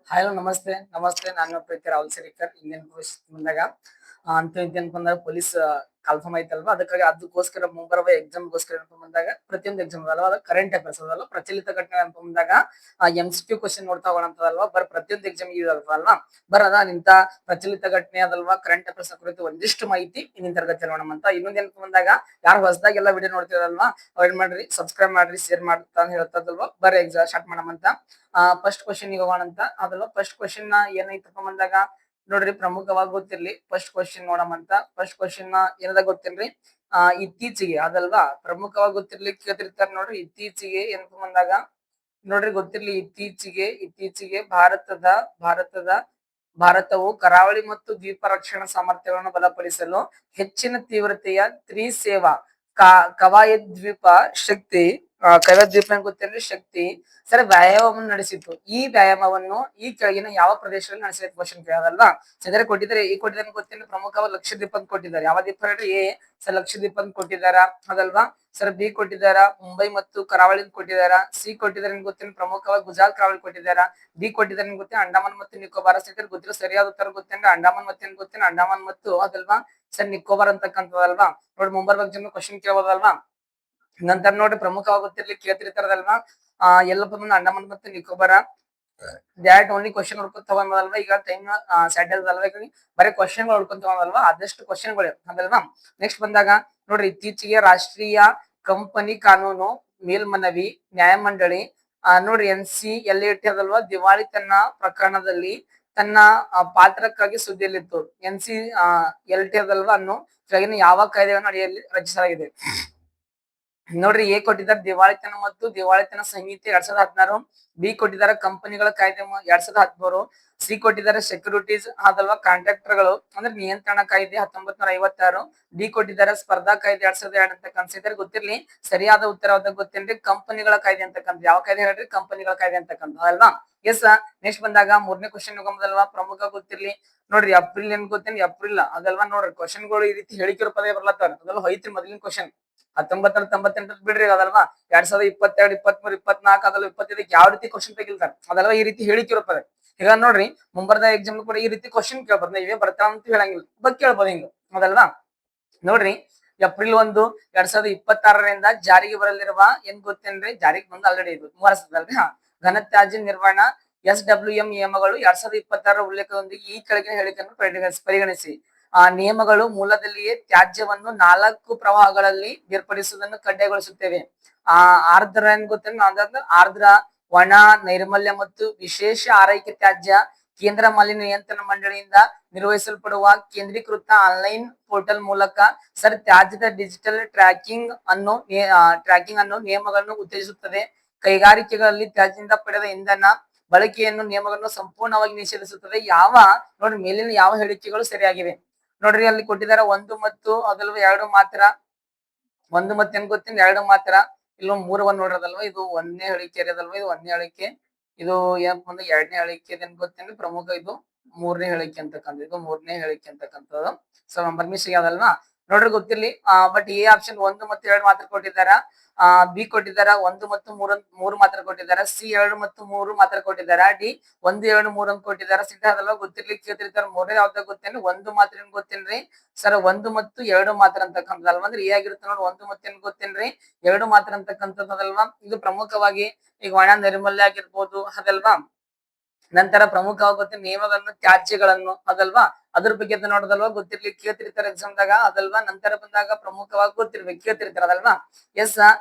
Hello ನಮಸ್ತೆ ನಾನು ಪ್ರೀತಿ Rahul Sarikar Indian police ಬಂದಾಗ ಅಂತ ಅನ್ಕೊಂಡಾಗ ಪೊಲೀಸ್ ಕನ್ಫರ್ಮ್ ಆಯ್ತಲ್ವಾ ಅದಕ್ಕೋಸ್ಕರ ಮುಂಬರುವ ಎಕ್ಸಾಮ್ಗೋಸ್ಕರ ಬಂದಾಗ ಪ್ರತಿಯೊಂದು ಎಕ್ಸಾಮ್ ಅಲ್ವಾ ಅದು ಕರೆಂಟ್ ಅಫೇರ್ಸ್ ಅದಲ್ವಾ ಪ್ರಚಲಿತ ಘಟನೆ ಅಂತ ಬಂದಾಗ MCQ ಕ್ವಶನ್ ನೋಡ್ತಾ ಹೋಗೋಣಂತದಲ್ವಾ ಪ್ರತಿಯೊಂದು ಎಕ್ಸಾಮ್ ಅಲ್ವಾ ಅದ ನಿಂತ ಪ್ರಚಲಿತ ಘಟನೆ ಅದಲ್ವಾ ಕರೆಂಟ್ ಅಫೇರ್ಸ್ ಕುರಿತು ಒಂದಿಷ್ಟು ಮಾಹಿತಿ ಇಂದಿನ ತರಗತಿ ನೋಡೋಣ ಅಂತ ಇನ್ನೊಂದೇನಪ್ಪ ಬಂದಾಗ ಯಾರು ಹೊಸದಾಗಿ ಎಲ್ಲ ವಿಡಿಯೋ ನೋಡ್ತಿರಲ್ವಾ ಅವ್ರು ಮಾಡ್ರಿ ಸಬ್ಸ್ಕ್ರೈಬ್ ಮಾಡ್ರಿ ಶೇರ್ ಮಾಡ್ತಾ ಅಂತ ಹೇಳ್ತದಲ್ವಾ ಎಕ್ಸಾಮ್ ಸ್ಟಾರ್ಟ್ ಮಾಡಮಂತ ಫಸ್ಟ್ ಕ್ವಶನ್ ಈಗ ಹೋಗೋಣ ಅಂತ ಅದಲ್ಲ ಫಸ್ಟ್ ಕ್ವಶನ್ ಏನೈತಪ್ಪ ಬಂದಾಗ ನೋಡ್ರಿ ಪ್ರಮುಖವಾಗಿ ಗೊತ್ತಿರ್ಲಿ ಫಸ್ಟ್ ಕ್ವಶನ್ ನೋಡಮಂತ ಫಸ್ಟ್ ಕ್ವಶನ್ ಏನದ ಗೊತ್ತಿಲ್ರಿ ಇತ್ತೀಚೆಗೆ ಅದಲ್ವಾ ಪ್ರಮುಖವಾಗಿ ಗೊತ್ತಿರ್ಲಿ ಕೇಳ್ತಿರ್ತಾರ ನೋಡ್ರಿ ಇತ್ತೀಚೆಗೆ ಏನಪ್ಪ ಬಂದಾಗ ನೋಡ್ರಿ ಗೊತ್ತಿರ್ಲಿ ಇತ್ತೀಚೆಗೆ ಭಾರತವು ಕರಾವಳಿ ಮತ್ತು ದ್ವೀಪ ರಕ್ಷಣಾ ಸಾಮರ್ಥ್ಯಗಳನ್ನು ಬಲಪಡಿಸಲು ಹೆಚ್ಚಿನ ತೀವ್ರತೆಯ ತ್ರಿಸೇವಾ ಕವಾಯತ್ ದ್ವೀಪ ಶಕ್ತಿ ಕವಾಯತ್ ದ್ವೀಪ ಗೊತ್ತಿರಲಿ ಶಕ್ತಿ ಸರ್ ವ್ಯಾಯಾಮವನ್ನು ನಡೆಸಿತ್ತು ಈ ವ್ಯಾಯಾಮವನ್ನು ಈ ಕೆಳಗಿನ ಯಾವ ಪ್ರದೇಶದಲ್ಲಿ ನಡೆಸಿದ ಕ್ವಶನ್ ಕೇಳೋದಲ್ವಾ ಸರಿ ಕೊಟ್ಟಿದ್ದಾರೆ ಗೊತ್ತಿಲ್ಲ ಪ್ರಮುಖವಾಗಿ ಲಕ್ಷದ್ವೀಪ ಅಂತ ಕೊಟ್ಟಿದ್ದಾರೆ ಯಾವ ದ್ವೀಪ ಹೇಳ್ರಿ ಸರ್ ಲಕ್ಷದ್ವೀಪ ಅಂತ ಕೊಟ್ಟಿದ್ದಾರ ಅದಲ್ವಾ ಸರ್ ಬಿ ಕೊಟ್ಟಿದ್ದಾರ ಮುಂಬೈ ಮತ್ತು ಕರಾವಳಿ ಕೊಟ್ಟಿದ್ದಾರ ಸಿ ಕೊಟ್ಟಿದ್ದಾರೆ ಗೊತ್ತಿಲ್ಲ ಪ್ರಮುಖವಾಗಿ ಗುಜರಾತ್ ಕರಾವಳಿ ಕೊಟ್ಟಿದ್ದಾರ ಡಿ ಕೊಟ್ಟಿದ್ದಾರೆ ಗೊತ್ತಿಲ್ಲ ಅಂಡಮಾನ್ ಮತ್ತು ನಿಕೋಬಾರ್ ಸೆಂಟರ್ ಗೊತ್ತಿಲ್ಲ ಸರಿಯಾದ ಉತ್ತರ ಗೊತ್ತಿಲ್ಲ ಅಂಡಮಾನ್ ಮತ್ತೇನ್ ಗೊತ್ತಿಲ್ಲ ಅಂಡಮಾನ್ ಮತ್ತು ಅದಲ್ವಾ ಸರ್ ನಿಕೋಬಾರ್ ಅಂತಕ್ಕಂಥದಲ್ವಾ ನೋಡಿ ಮುಂಬರ್ ಬಗ್ಗೆ ಕ್ವಶನ್ ಕೇಳಬಹುದಲ್ವಾ ನಂತರ ನೋಡಿ ಪ್ರಮುಖವಾಗಿ ಗೊತ್ತಿರ್ಲಿ ಕೇಳ್ತಿರ್ತಾರದಲ್ವಾ ಎಲ್ಲಪ್ಪ ಬಂದು ಅಂಡಮಾನ್ ಮತ್ತು ನಿಕೋಬಾರ ದ್ಯಾಟ್ ಓನ್ಲಿ ಕ್ವಶನ್ ಹುಡ್ಕೊಂತ ತಗೊಂಡಲ್ವಾ ಈಗ ಟೈಮ್ ಸ್ಯಾಟಲ್ ಅಲ್ವಾ ಬರೀ ಕ್ವಶನ್ ಗಳು ಹುಡ್ಕೊಂತ ತಗೊಂಡಲ್ವಾ ಅದಷ್ಟು ಕ್ವಶನ್ಗಳು ಅದಲ್ವಾ ನೆಕ್ಸ್ಟ್ ಬಂದಾಗ ನೋಡ್ರಿ ಇತ್ತೀಚೆಗೆ ರಾಷ್ಟ್ರೀಯ ಕಂಪನಿ ಕಾನೂನು ಮೇಲ್ಮನವಿ ನ್ಯಾಯಮಂಡಳಿ ನೋಡ್ರಿ NCLAT ಅದಲ್ವಾ ದಿವಾಳಿತನ ಪ್ರಕರಣದಲ್ಲಿ ತನ್ನ ಪಾತ್ರಕ್ಕಾಗಿ ಸುದ್ದಿಯಲ್ಲಿತ್ತು NCLAT ಅದಲ್ವಾ ಅನ್ನು ಕೆಳಗಿನ ಯಾವ ಕಾಯ್ದೆಯನ್ನು ಅಡಿಯಲ್ಲಿ ರಚಿಸಲಾಗಿದೆ ನೋಡ್ರಿ ಎ ಕೊಟ್ಟಿದ್ದಾರೆ ದಿವಾಳಿತನ ಮತ್ತು ದಿವಾಳಿತನ ಸಂಹಿತೆ 2016 ಬಿ ಕೊಟ್ಟಿದ್ದಾರೆ ಕಂಪನಿಗಳ ಕಾಯ್ದೆ 2013 ಸಿ ಕೊಟ್ಟಿದ್ದಾರೆ ಸೆಕ್ಯೂರಿಟೀಸ್ ಅದಲ್ವಾ ಕಾಂಟ್ರಾಕ್ಟರ್ ಗಳು ಅಂದ್ರೆ ನಿಯಂತ್ರಣ ಕಾಯ್ದೆ 1956 ಡಿ ಕೊಟ್ಟಿದ್ದಾರೆ ಸ್ಪರ್ಧಾ ಕಾಯ್ದೆ 2002 ಅಂತ ಕನ್ಸಿಡರ್ ಗೊತ್ತಿರ್ಲಿ ಸರಿಯಾದ ಉತ್ತರ ಗೊತ್ತೇನ್ರಿ ಕಂಪನಿಗಳ ಕಾಯ್ದೆ ಅಂತಕ್ಕಂಥ ಯಾವ ಕಾಯ್ದೆ ಹೇಳ್ರಿ ಕಂಪನಿಗಳ ಕಾಯ್ದೆ ಅಂತಕ್ಕಂಥ ಅಲ್ವಾ ಎಸ್ ನೆಕ್ಸ್ಟ್ ಬಂದಾಗ ಮೂರನೇ ಕ್ವಶನ್ ಹೋಗಲ್ವಾ ಪ್ರಮುಖ ಗೊತ್ತಿರ್ಲಿ ನೋಡ್ರಿ ಏಪ್ರಿಲ್ ಏನ್ ಗೊತ್ತೇನ್ ಏಪ್ರಿಲ್ ಅದಲ್ವಾ ನೋಡ್ರಿ ಕ್ವಶನ್ ಗಳು ಈ ರೀತಿ ಹೇಳಿಕೆ ರೂಪದೇ ಬರ್ಲತ್ತಾರ ಅದೆಲ್ಲ ಹೋಯ್ತ್ರಿ ಮೊದಲಿನ ಕ್ವಶನ್ 1998 ಬಿಡ್ರಿ ಅದಲ್ವಾ 2022 23 24 ಅದಲ್ಲ 25 ಯಾವ ರೀತಿ ಕ್ವಶನ್ ತೆಗಿಲ್ತಾರ ಅದಲ್ವಾ ಈ ರೀತಿ ಹೇಳಿಕೆ ರೂಪದ ಈಗ ನೋಡ್ರಿ ಮುಂಬರ್ದ ಎಕ್ಸಾಮ್ ಕೂಡ ಈ ರೀತಿ ಕ್ವಶನ್ ಕೇಳ್ಬೋದು ಇವೇ ಬರ್ತಾವ ಅಂತ ಹೇಳಂಗಿಲ್ಲ ಬಟ್ ಕೇಳ್ಬೋದು ಹಿಂಗ ಅದಲ್ವಾ ನೋಡ್ರಿ ಏಪ್ರಿಲ್ 1 2026 ಜಾರಿಗೆ ಬರಲಿರುವ ಏನ್ ಗೊತ್ತೇನ್ರಿ ಜಾರಿಗೆ ಬಂದು ಆಲ್ರೆಡಿ ಇದು 3 ವರ್ಷದಲ್ರಿ ಘನತ್ಯಾಜ್ಯ ನಿರ್ವಹಣಾ SWM ನಿಯಮಗಳು 2026 ಉಲ್ಲೇಖದೊಂದಿಗೆ ಈ ಕೆಳಗಿನ ಹೇಳಿಕೆಯನ್ನು ಪರಿಗಣಿಸಿ ನಿಯಮಗಳು ಮೂಲದಲ್ಲಿಯೇ ತ್ಯಾಜ್ಯವನ್ನು 4 ಪ್ರವಾಹಗಳಲ್ಲಿ ಬೇರ್ಪಡಿಸುವುದನ್ನು ಕಡ್ಡಾಯಗೊಳಿಸುತ್ತೇವೆ ಆರ್ದ್ರ ಏನ್ ಗೊತ್ತೇನು ಆರ್ದ್ರ ಒಣ ನೈರ್ಮಲ್ಯ ಮತ್ತು ವಿಶೇಷ ಆರೈಕೆ ತ್ಯಾಜ್ಯ ಕೇಂದ್ರ ಮಾಲಿನ್ಯ ನಿಯಂತ್ರಣ ಮಂಡಳಿಯಿಂದ ನಿರ್ವಹಿಸಲ್ಪಡುವ ಕೇಂದ್ರೀಕೃತ ಆನ್ಲೈನ್ ಪೋರ್ಟಲ್ ಮೂಲಕ ಸರ್ ತ್ಯಾಜ್ಯದ ಡಿಜಿಟಲ್ ಟ್ರ್ಯಾಕಿಂಗ್ ಅನ್ನು ನಿಯಮಗಳನ್ನು ಉತ್ತೇಜಿಸುತ್ತದೆ ಕೈಗಾರಿಕೆಗಳಲ್ಲಿ ತ್ಯಾಜ್ಯದಿಂದ ಪಡೆದ ಇಂಧನ ಬಳಕೆಯನ್ನು ನಿಯಮಗಳನ್ನು ಸಂಪೂರ್ಣವಾಗಿ ನಿಷೇಧಿಸುತ್ತದೆ ನೋಡ್ರಿ ಮೇಲಿನ ಯಾವ ಹೇಳಿಕೆಗಳು ಸರಿಯಾಗಿವೆ ನೋಡ್ರಿ ಅಲ್ಲಿ ಕೊಟ್ಟಿದ್ದಾರೆ 1 ಮತ್ತು ಅದಲ್ವ 2 ಮಾತ್ರ 1 ಮತ್ತೆ ಏನ್ ಗೊತ್ತಿಲ್ಲ 2 ಮಾತ್ರ ಇಲ್ಲೊಂದು 3 ನೋಡ್ರದಲ್ವಾ ಇದು 1ನೇ ಹೇಳಿಕೆ ಅದಲ್ವಾ ಇದು 1ನೇ ಹೇಳಿಕೆ ಇದು ಏನಪ್ಪ ಅಂದ್ರೆ 2ನೇ ಹೇಳಿಕೆ ಏನ್ ಗೊತ್ತೇನ್ರಿ ಪ್ರಮುಖ ಇದು 3ನೇ ಹೇಳಿಕೆ ಅಂತಕ್ಕಂಥ ಇದು 3ನೇ ಹೇಳಿಕೆ ಅಂತಕ್ಕಂಥದ್ದು ಸೊ ನಂಬರ್ ಮಿಸ್ ಯಾವ್ದಲ್ವಾ ನೋಡ್ರಿ ಗೊತ್ತಿರ್ಲಿ ಬಟ್ ಎ ಆಪ್ಷನ್ 1 ಮತ್ತು 2 ಮಾತ್ರ ಕೊಟ್ಟಿದ್ದಾರ ಬಿ ಕೊಟ್ಟಿದ್ದಾರ 1 ಮತ್ತು 3 ಮಾತ್ರ ಕೊಟ್ಟಿದ್ದಾರೆ ಸಿ 2 ಮತ್ತು 3 ಮಾತ್ರ ಕೊಟ್ಟಿದ್ದಾರೆ ಡಿ 1 2 3 ಅಂತ ಕೊಟ್ಟಿದ್ದಾರೆ ಸಿದ್ಧ ಅದಲ್ವಾ ಗೊತ್ತಿರ್ಲಿ ಕೇಳ್ತಿರ್ತಾರೆ 3ನೇ ಯಾವ್ದಾಗ ಗೊತ್ತೇನ್ರಿ 1 ಮಾತ್ರ ಏನ್ ಗೊತ್ತೇನ್ರಿ ಸರ್ 1 ಮತ್ತು 2 ಮಾತ್ರ ಅಂತಕ್ಕಂಥದ್ದಲ್ವಾ ಅಂದ್ರೆ ಎ ಆಗಿರುತ್ತೆ ನೋಡಿ 1 ಮತ್ತೆ ಏನ್ ಗೊತ್ತೇನ್ರಿ 2 ಮಾತ್ರ ಅಂತಕ್ಕಂಥದ್ದಲ್ವಾ ಇದು ಪ್ರಮುಖವಾಗಿ ಈಗ ಒಣ ನೈರ್ಮಲ್ಯ ಆಗಿರ್ಬೋದು ಅದಲ್ವಾ ನಂತರ ಪ್ರಮುಖವಾಗಿ ಗೊತ್ತಿನ ನಿಯಮಗಳನ್ನು ತ್ಯಾಜ್ಯಗಳನ್ನು ಅದಲ್ವಾ ಅದ್ರ ಬಗ್ಗೆ ನೋಡೋದಲ್ವಾ ಗೊತ್ತಿರ್ಲಿ ಕೇಳ್ತಿರ್ತಾರೆ ಎಕ್ಸಾಮ್ದಾಗ ಅದಲ್ವಾ ನಂತರ ಬಂದಾಗ ಪ್ರಮುಖವಾಗಿ ಗೊತ್ತಿರ್ಬೇಕು ಕೇಳ್ತಿರ್ತಾರ ಅದಲ್ವಾ ಎಸ್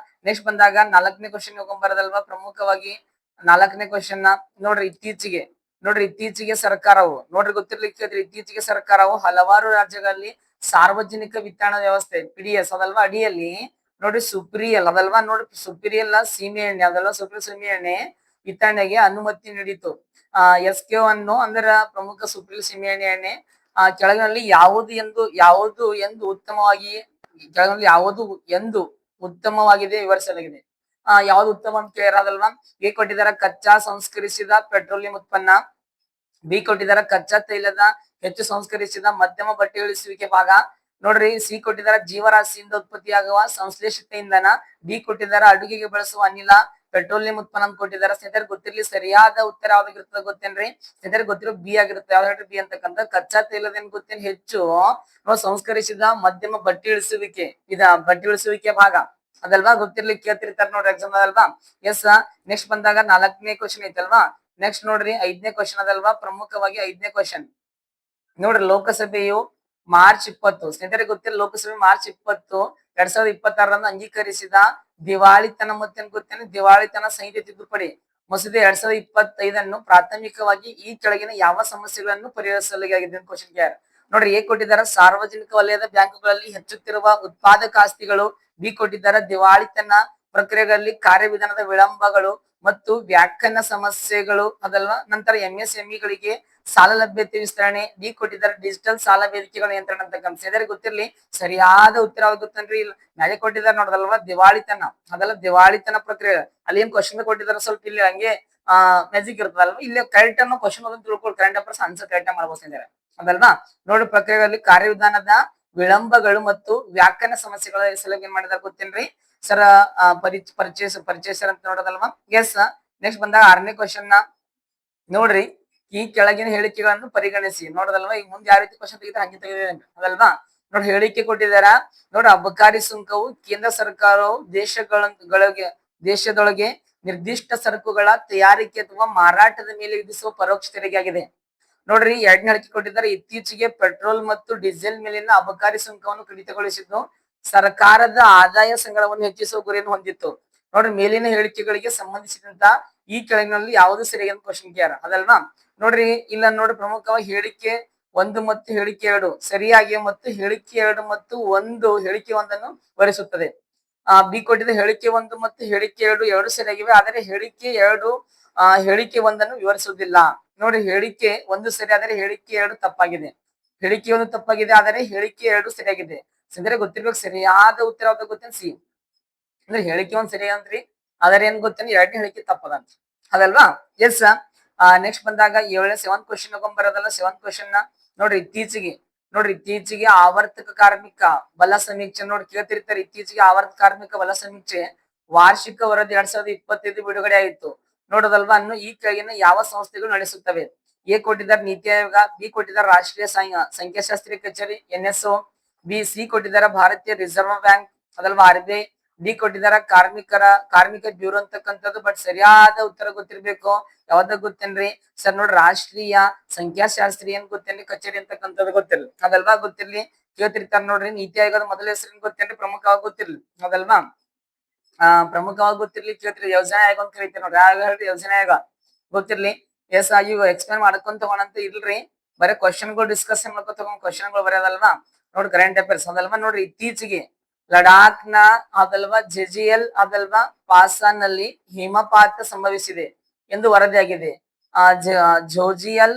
ನೆಕ್ಸ್ಟ್ ಬಂದಾಗ 4ನೇ ಕ್ವಶನ್ ಹೋಗ್ಬಾರದಲ್ವಾ ಪ್ರಮುಖವಾಗಿ 4ನೇ ಕ್ವಶನ್ ನೋಡ್ರಿ ಇತ್ತೀಚೆಗೆ ಸರ್ಕಾರವು ನೋಡ್ರಿ ಗೊತ್ತಿರ್ಲಿ ಇತ್ತೀಚೆಗೆ ಸರ್ಕಾರವು ಹಲವಾರು ರಾಜ್ಯಗಳಲ್ಲಿ ಸಾರ್ವಜನಿಕ ವಿತರಣಾ ವ್ಯವಸ್ಥೆ PDS ಅದಲ್ವಾ ಅಡಿಯಲ್ಲಿ ನೋಡ್ರಿ ಸುಪ್ರಿಯಲ್ ಅದಲ್ವಾ ನೋಡ್ರಿ ಸುಪ್ರಿಯಲ್ ಸೀಮೆ ಎಣ್ಣೆ ಅದಲ್ವಾ ಸುಪ್ರಿಯಲ್ ಸೀಮೆ ಎಣ್ಣೆ ವಿತರಣೆಗೆ ಅನುಮತಿ ನೀಡಿತು SKO ಅನ್ನು ಅಂದ್ರ ಪ್ರಮುಖ ಸುಪ್ರಿಯಲ್ ಸೀಮೆ ಎಣ್ಣೆ ಕೆಳಗಿನಲ್ಲಿ ಯಾವುದು ಎಂದು ಉತ್ತಮವಾಗಿದೆ ವಿವರಿಸಲಾಗಿದೆ ಯಾವ್ದು ಉತ್ತಮ ಅಂತ ಕೇಳಿರೋದಲ್ವಾ ಎ ಕೊಟ್ಟಿದ್ದಾರೆ ಕಚ್ಚಾ ಸಂಸ್ಕರಿಸಿದ ಪೆಟ್ರೋಲಿಯಂ ಉತ್ಪನ್ನ ಬಿ ಕೊಟ್ಟಿದ್ದಾರೆ ಕಚ್ಚಾ ತೈಲದ ಹೆಚ್ಚು ಸಂಸ್ಕರಿಸಿದ ಮಧ್ಯಮ ಬಟ್ಟೆ ಇಳಿಸುವಿಕೆ ಭಾಗ ನೋಡ್ರಿ ಸಿ ಕೊಟ್ಟಿದ್ದಾರೆ ಜೀವರಾಶಿಯಿಂದ ಉತ್ಪತ್ತಿಯಾಗುವ ಸಂಶ್ಲೇಷಿತ ಇಂಧನ ಡಿ ಕೊಟ್ಟಿದ್ದಾರೆ ಅಡುಗೆಗೆ ಬಳಸುವ ಅನಿಲ ಪೆಟ್ರೋಲಿಯಂ ಉತ್ಪನ್ನ ಅಂತ ಕೊಟ್ಟಿದ್ದಾರೆ. ಸ್ನೇಹಿತರೆ ಗೊತ್ತಿರ್ಲಿ ಸರಿಯಾದ ಉತ್ತರ ಯಾವ್ದಾಗಿರ್ತದೆ ಗೊತ್ತೇನ್ರಿ? ಸ್ನೇಹಿತರೆ ಗೊತ್ತಿರೋ ಬಿ ಆಗಿರುತ್ತೆ. ಯಾವ್ದು ಬಿ ಅಂತಕ್ಕಂಥ ಕಚ್ಚಾ ತೈಲದೇನ್ ಗೊತ್ತೇನ್ ಹೆಚ್ಚು ಸಂಸ್ಕರಿಸಿದ ಮಧ್ಯಮ ಬಟ್ಟಿ ಇಳಿಸುವಿಕೆ ಬಟ್ಟಿ ಇಳಿಸುವಿಕೆ ಭಾಗ ಅದಲ್ವಾ? ಗೊತ್ತಿರ್ಲಿ ಕೇಳ್ತಿರ್ತಾರೆ ನೋಡ್ರಿ ಎಕ್ಸಾಮ್ ಅದಲ್ವಾ? ಎಸ್. ನೆಕ್ಸ್ಟ್ ಬಂದಾಗ 4ನೇ ಕ್ವಶನ್ ಐತಲ್ವಾ? ನೆಕ್ಸ್ಟ್ ನೋಡ್ರಿ 5ನೇ ಕ್ವಶನ್ ಅದಲ್ವಾ? ಪ್ರಮುಖವಾಗಿ 5ನೇ ಕ್ವಶನ್ ನೋಡ್ರಿ. ಲೋಕಸಭೆಯು ಮಾರ್ಚ್ 20 ಸ್ನೇಹಿತರೆ ಗೊತ್ತಿಲ್ಲ ಲೋಕಸಭೆ ಮಾರ್ಚ್ 20 2026 ಅಂಗೀಕರಿಸಿದ ದಿವಾಳಿತನ ಮತ್ತೇನ್ ಗೊತ್ತೇನೆ? ದಿವಾಳಿತನ ಸಂಹಿತೆ ತಿದ್ದುಪಡಿ ಮಸೂದೆ 2025 ಪ್ರಾಥಮಿಕವಾಗಿ ಈ ಕೆಳಗಿನ ಯಾವ ಸಮಸ್ಯೆಗಳನ್ನು ಪರಿಹರಿಸಲಾಗಿದೆ ಕ್ವಶನ್ ಕೇರ್ ನೋಡ್ರಿ. ಎ ಕೊಟ್ಟಿದ್ದಾರೆ ಸಾರ್ವಜನಿಕ ವಲಯದ ಬ್ಯಾಂಕುಗಳಲ್ಲಿ ಹೆಚ್ಚುತ್ತಿರುವ ಉತ್ಪಾದಕ ಆಸ್ತಿಗಳು. ಬಿ ಕೊಟ್ಟಿದ್ದಾರೆ ದಿವಾಳಿತನ ಪ್ರಕ್ರಿಯೆಗಳಲ್ಲಿ ಕಾರ್ಯವಿಧಾನದ ವಿಳಂಬಗಳು ಮತ್ತು ವ್ಯಾಖ್ಯಾನ ಸಮಸ್ಯೆಗಳು ಅದಲ್ವಾ? ನಂತರ ಎಂಎಸ್ಎಂಇಗಳಿಗೆ ಸಾಲ ಲಭ್ಯತೆ ವಿಸ್ತರಣೆ. ಡಿ ಕೊಟ್ಟಿದ್ದಾರೆ ಡಿಜಿಟಲ್ ಸಾಲ ವೇದಿಕೆಗಳ ನಿಯಂತ್ರಣ ಅಂತಕ್ಕಂಥ. ಸೇದರೆ ಗೊತ್ತಿರ್ಲಿ ಸರಿಯಾದ ಉತ್ತರ ಗೊತ್ತನ್ರಿ. ಮ್ಯಾಲೆ ಕೊಟ್ಟಿದ್ದಾರೆ ನೋಡದಲ್ವಾ? ದಿವಾಳಿತನ ಅದೆಲ್ಲ ದಿವಾಳಿತನ ಪ್ರಕ್ರಿಯೆ. ಅಲ್ಲಿ ಏನ್ ಕ್ವಶನ್ ಕೊಟ್ಟಿದ್ದಾರೆ ಸ್ವಲ್ಪ ಇಲ್ಲಿ ಹಂಗೆ ಮ್ಯಾಜಿಕ್ ಇರ್ತದಲ್ವಾ? ಇಲ್ಲಿ ಕರೆಕ್ಟ್ ಅನ್ನೋ ಕ್ವಶನ್ ಓದೋದು ತಿಳ್ಕೊಳ್ಳಿ. ಕರೆಂಟ್ ಅಫೇರ್ಸ್ ಆನ್ಸರ್ ಕರೆಕ್ಟ್ ಮಾಡ್ಬೋದು ಸ್ನೇಹಿತರೆ ಅದಲ್ವಾ? ನೋಡಿ ಪ್ರಕ್ರಿಯೆಗಳಲ್ಲಿ ಕಾರ್ಯವಿಧಾನದ ವಿಳಂಬಗಳು ಮತ್ತು ವ್ಯಾಖ್ಯಾನ ಸಮಸ್ಯೆಗಳ ಸಲುವಾಗಿ ಏನ್ ಮಾಡಿದಾರೆ ಗೊತ್ತೇನ್ರಿ ಸರ್? ಪರಿಚಯಿಸರ್ ಅಂತ ನೋಡೋದಲ್ವಾ? ಎಸ್. ನೆಕ್ಸ್ಟ್ ಬಂದಾಗ 6ನೇ ಕ್ವಶನ್ ನೋಡ್ರಿ. ಈ ಕೆಳಗಿನ ಹೇಳಿಕೆಗಳನ್ನು ಪರಿಗಣಿಸಿ ನೋಡೋದಲ್ವಾ? ಈಗ ಮುಂದೆ ಯಾವ ರೀತಿ ಕ್ವಶನ್ ತೆಗಿತಾರೆ ಹಂಗೆ ತೆಗೆದಿದೆ ಅದಲ್ವಾ? ನೋಡಿ ಹೇಳಿಕೆ ಕೊಟ್ಟಿದಾರ ನೋಡ್ರಿ. ಅಬಕಾರಿ ಸುಂಕವು ಕೇಂದ್ರ ಸರ್ಕಾರವು ದೇಶದೊಳಗೆ ನಿರ್ದಿಷ್ಟ ಸರಕುಗಳ ತಯಾರಿಕೆ ಅಥವಾ ಮಾರಾಟದ ಮೇಲೆ ವಿಧಿಸುವ ಪರೋಕ್ಷ ತೆರಿಗೆ ಆಗಿದೆ. ನೋಡ್ರಿ 2ನೇ ಹೇಳಿಕೆ ಕೊಟ್ಟಿದ್ದಾರೆ. ಇತ್ತೀಚೆಗೆ ಪೆಟ್ರೋಲ್ ಮತ್ತು ಡೀಸೆಲ್ ಮೇಲಿನ ಅಬಕಾರಿ ಸುಂಕವನ್ನು ಕಡಿತಗೊಳಿಸಿದ್ದು ಸರ್ಕಾರದ ಆದಾಯ ಸಂಗ್ರಹವನ್ನು ಹೆಚ್ಚಿಸುವ ಗುರಿಯನ್ನು ಹೊಂದಿತ್ತು. ನೋಡ್ರಿ ಮೇಲಿನ ಹೇಳಿಕೆಗಳಿಗೆ ಸಂಬಂಧಿಸಿದಂತ ಈ ಕೆಳಗಿನಲ್ಲಿ ಯಾವುದು ಸರಿ ಅಂತ ಕ್ವಶನ್ ಕೇರ್ ಅದಲ್ವಾ? ನೋಡ್ರಿ ಇಲ್ಲ ನೋಡ್ರಿ ಪ್ರಮುಖವಾಗಿ ಹೇಳಿಕೆ 1 ಮತ್ತು ಹೇಳಿಕೆ 2 ಸರಿಯಾಗಿ ಮತ್ತು ಹೇಳಿಕೆ 2 ಮತ್ತು 1 ಹೇಳಿಕೆ 1 ವಿವರಿಸುತ್ತದೆ. ಬಿ ಕೊಟ್ಟಿದೆ ಹೇಳಿಕೆ 1 ಮತ್ತು ಹೇಳಿಕೆ 2 ಸರಿಯಾಗಿವೆ. ಆದರೆ ಹೇಳಿಕೆ 2 ಹೇಳಿಕೆ 1 ವಿವರಿಸುವುದಿಲ್ಲ. ನೋಡಿ ಹೇಳಿಕೆ 1 ಸರಿ ಆದರೆ ಹೇಳಿಕೆ 2 ತಪ್ಪಾಗಿದೆ. ಹೇಳಿಕೆ 1 ತಪ್ಪಾಗಿದೆ ಆದರೆ ಹೇಳಿಕೆ 2 ಸರಿಯಾಗಿದೆ. ಅಂದ್ರೆ ಗೊತ್ತಿರ್ಬೇಕು ಸರಿಯಾದ ಉತ್ತರ ಯಾವ್ದು ಗೊತ್ತೇನ್? ಸಿ ಅಂದ್ರೆ ಹೇಳಿಕೆ 1 ಸರಿ ಅಂತ್ರಿ. ಆದರೆ ಏನ್ ಗೊತ್ತೇನೆ 2ನೇ ಹೇಳಿಕೆ ತಪ್ಪದಂತ ಅದಲ್ವಾ? ಎಸ್. ನೆಕ್ಸ್ಟ್ ಬಂದಾಗ 7th ಕ್ವಶನ್ ಬರೋದಲ್ಲ. 7th ಕ್ವಶನ್ ನೋಡ್ರಿ. ಇತ್ತೀಚೆಗೆ ಆವರ್ತಕ ಕಾರ್ಮಿಕ ಬಲ ಸಮೀಕ್ಷೆ ನೋಡಿ ಕೇಳ್ತಿರ್ತಾರೆ. ಇತ್ತೀಚೆಗೆ ಆವರ್ತಕ ಕಾರ್ಮಿಕ ಬಲ ಸಮೀಕ್ಷೆ ವಾರ್ಷಿಕ ವರದಿ 2025 ಬಿಡುಗಡೆ ಆಯಿತು ನೋಡೋದಲ್ವಾ? ಅನ್ನು ಈ ಕೆಳಗಿನ ಯಾವ ಸಂಸ್ಥೆಗಳು ನಡೆಸುತ್ತವೆ? ಎ ಕೊಟ್ಟಿದ್ದಾರೆ ನೀತಿ ಆಯೋಗ. ಬಿ ಕೊಟ್ಟಿದ್ದಾರೆ ರಾಷ್ಟ್ರೀಯ ಸಂಖ್ಯಾಶಾಸ್ತ್ರೀಯ ಕಚೇರಿ NSO. ಸಿ ಕೊಟ್ಟಿದ್ದಾರೆ ಭಾರತೀಯ ರಿಸರ್ವ್ ಬ್ಯಾಂಕ್ ಅದಲ್ವಾ? RBI. ಡಿ ಕೊಟ್ಟಿದ್ದಾರೆ ಕಾರ್ಮಿಕ ಬ್ಯೂರೋ ಅಂತಕ್ಕಂಥದ್ದು. ಬಟ್ ಸರಿಯಾದ ಉತ್ತರ ಗೊತ್ತಿರ್ಬೇಕು. ಯಾವ್ದಾಗ ಗೊತ್ತೇನ್ರಿ ಸರ್? ನೋಡ್ರಿ ರಾಷ್ಟ್ರೀಯ ಸಂಖ್ಯಾಶಾಸ್ತ್ರಿ ಏನ್ ಗೊತ್ತೇನ್ರಿ ಕಚೇರಿ ಅಂತಕ್ಕಂಥದ್ದು ಗೊತ್ತಿರ್ಲಿ ಅದಲ್ವಾ? ಗೊತ್ತಿರ್ಲಿ ಕೇಳ್ತಿರ್ತಾರ ನೋಡ್ರಿ. ನೀತಿ ಆಯೋಗದ ಮೊದಲ ಹೆಸರು ಗೊತ್ತೇನ್ರಿ? ಪ್ರಮುಖವಾಗಿ ಗೊತ್ತಿರ್ಲಿ ಅದಲ್ವಾ? ಪ್ರಮುಖವಾಗಿ ಗೊತ್ತಿರ್ಲಿ ಕೇಳ್ತಿರಿ. ಯೋಜನಾ ಆಯೋಗ ಅಂತ ಕರಿತೀವಿ ನೋಡ್ರಿ. ಹೇಳ್ರಿ ಯೋಜನಾ ಆಯೋಗ ಗೊತ್ತಿರ್ಲಿ. ಎಸ್. ಇವು ಎಕ್ಸ್ಪ್ಲೇನ್ ಮಾಡ್ಕೊಂತ ತಗೋಣಂತ ಇಲ್ರಿ. ಬರೀ ಕ್ವಶನ್ಗಳು ಡಿಸ್ಕಷನ್ ಮಾಡ್ಕೊಂತ ತಗೊಂಡ್ ಕ್ವಶನ್ಗಳು ಬರೋದಲ್ವಾ? ನೋಡ್ರಿ ಕರೆಂಟ್ ಅಫೇರ್ಸ್ ಅದಲ್ವಾ? ನೋಡ್ರಿ ಇತ್ತೀಚೆಗೆ ಲಡಾಖ್ ನ ಅದಲ್ವಾ ಜೆಜಿಎಲ್ ಅದಲ್ವಾ ಪಾಸಾನ್ ನಲ್ಲಿ ಹಿಮಪಾತ ಸಂಭವಿಸಿದೆ ಎಂದು ವರದಿಯಾಗಿದೆ. ಜೋಜಿಯಲ್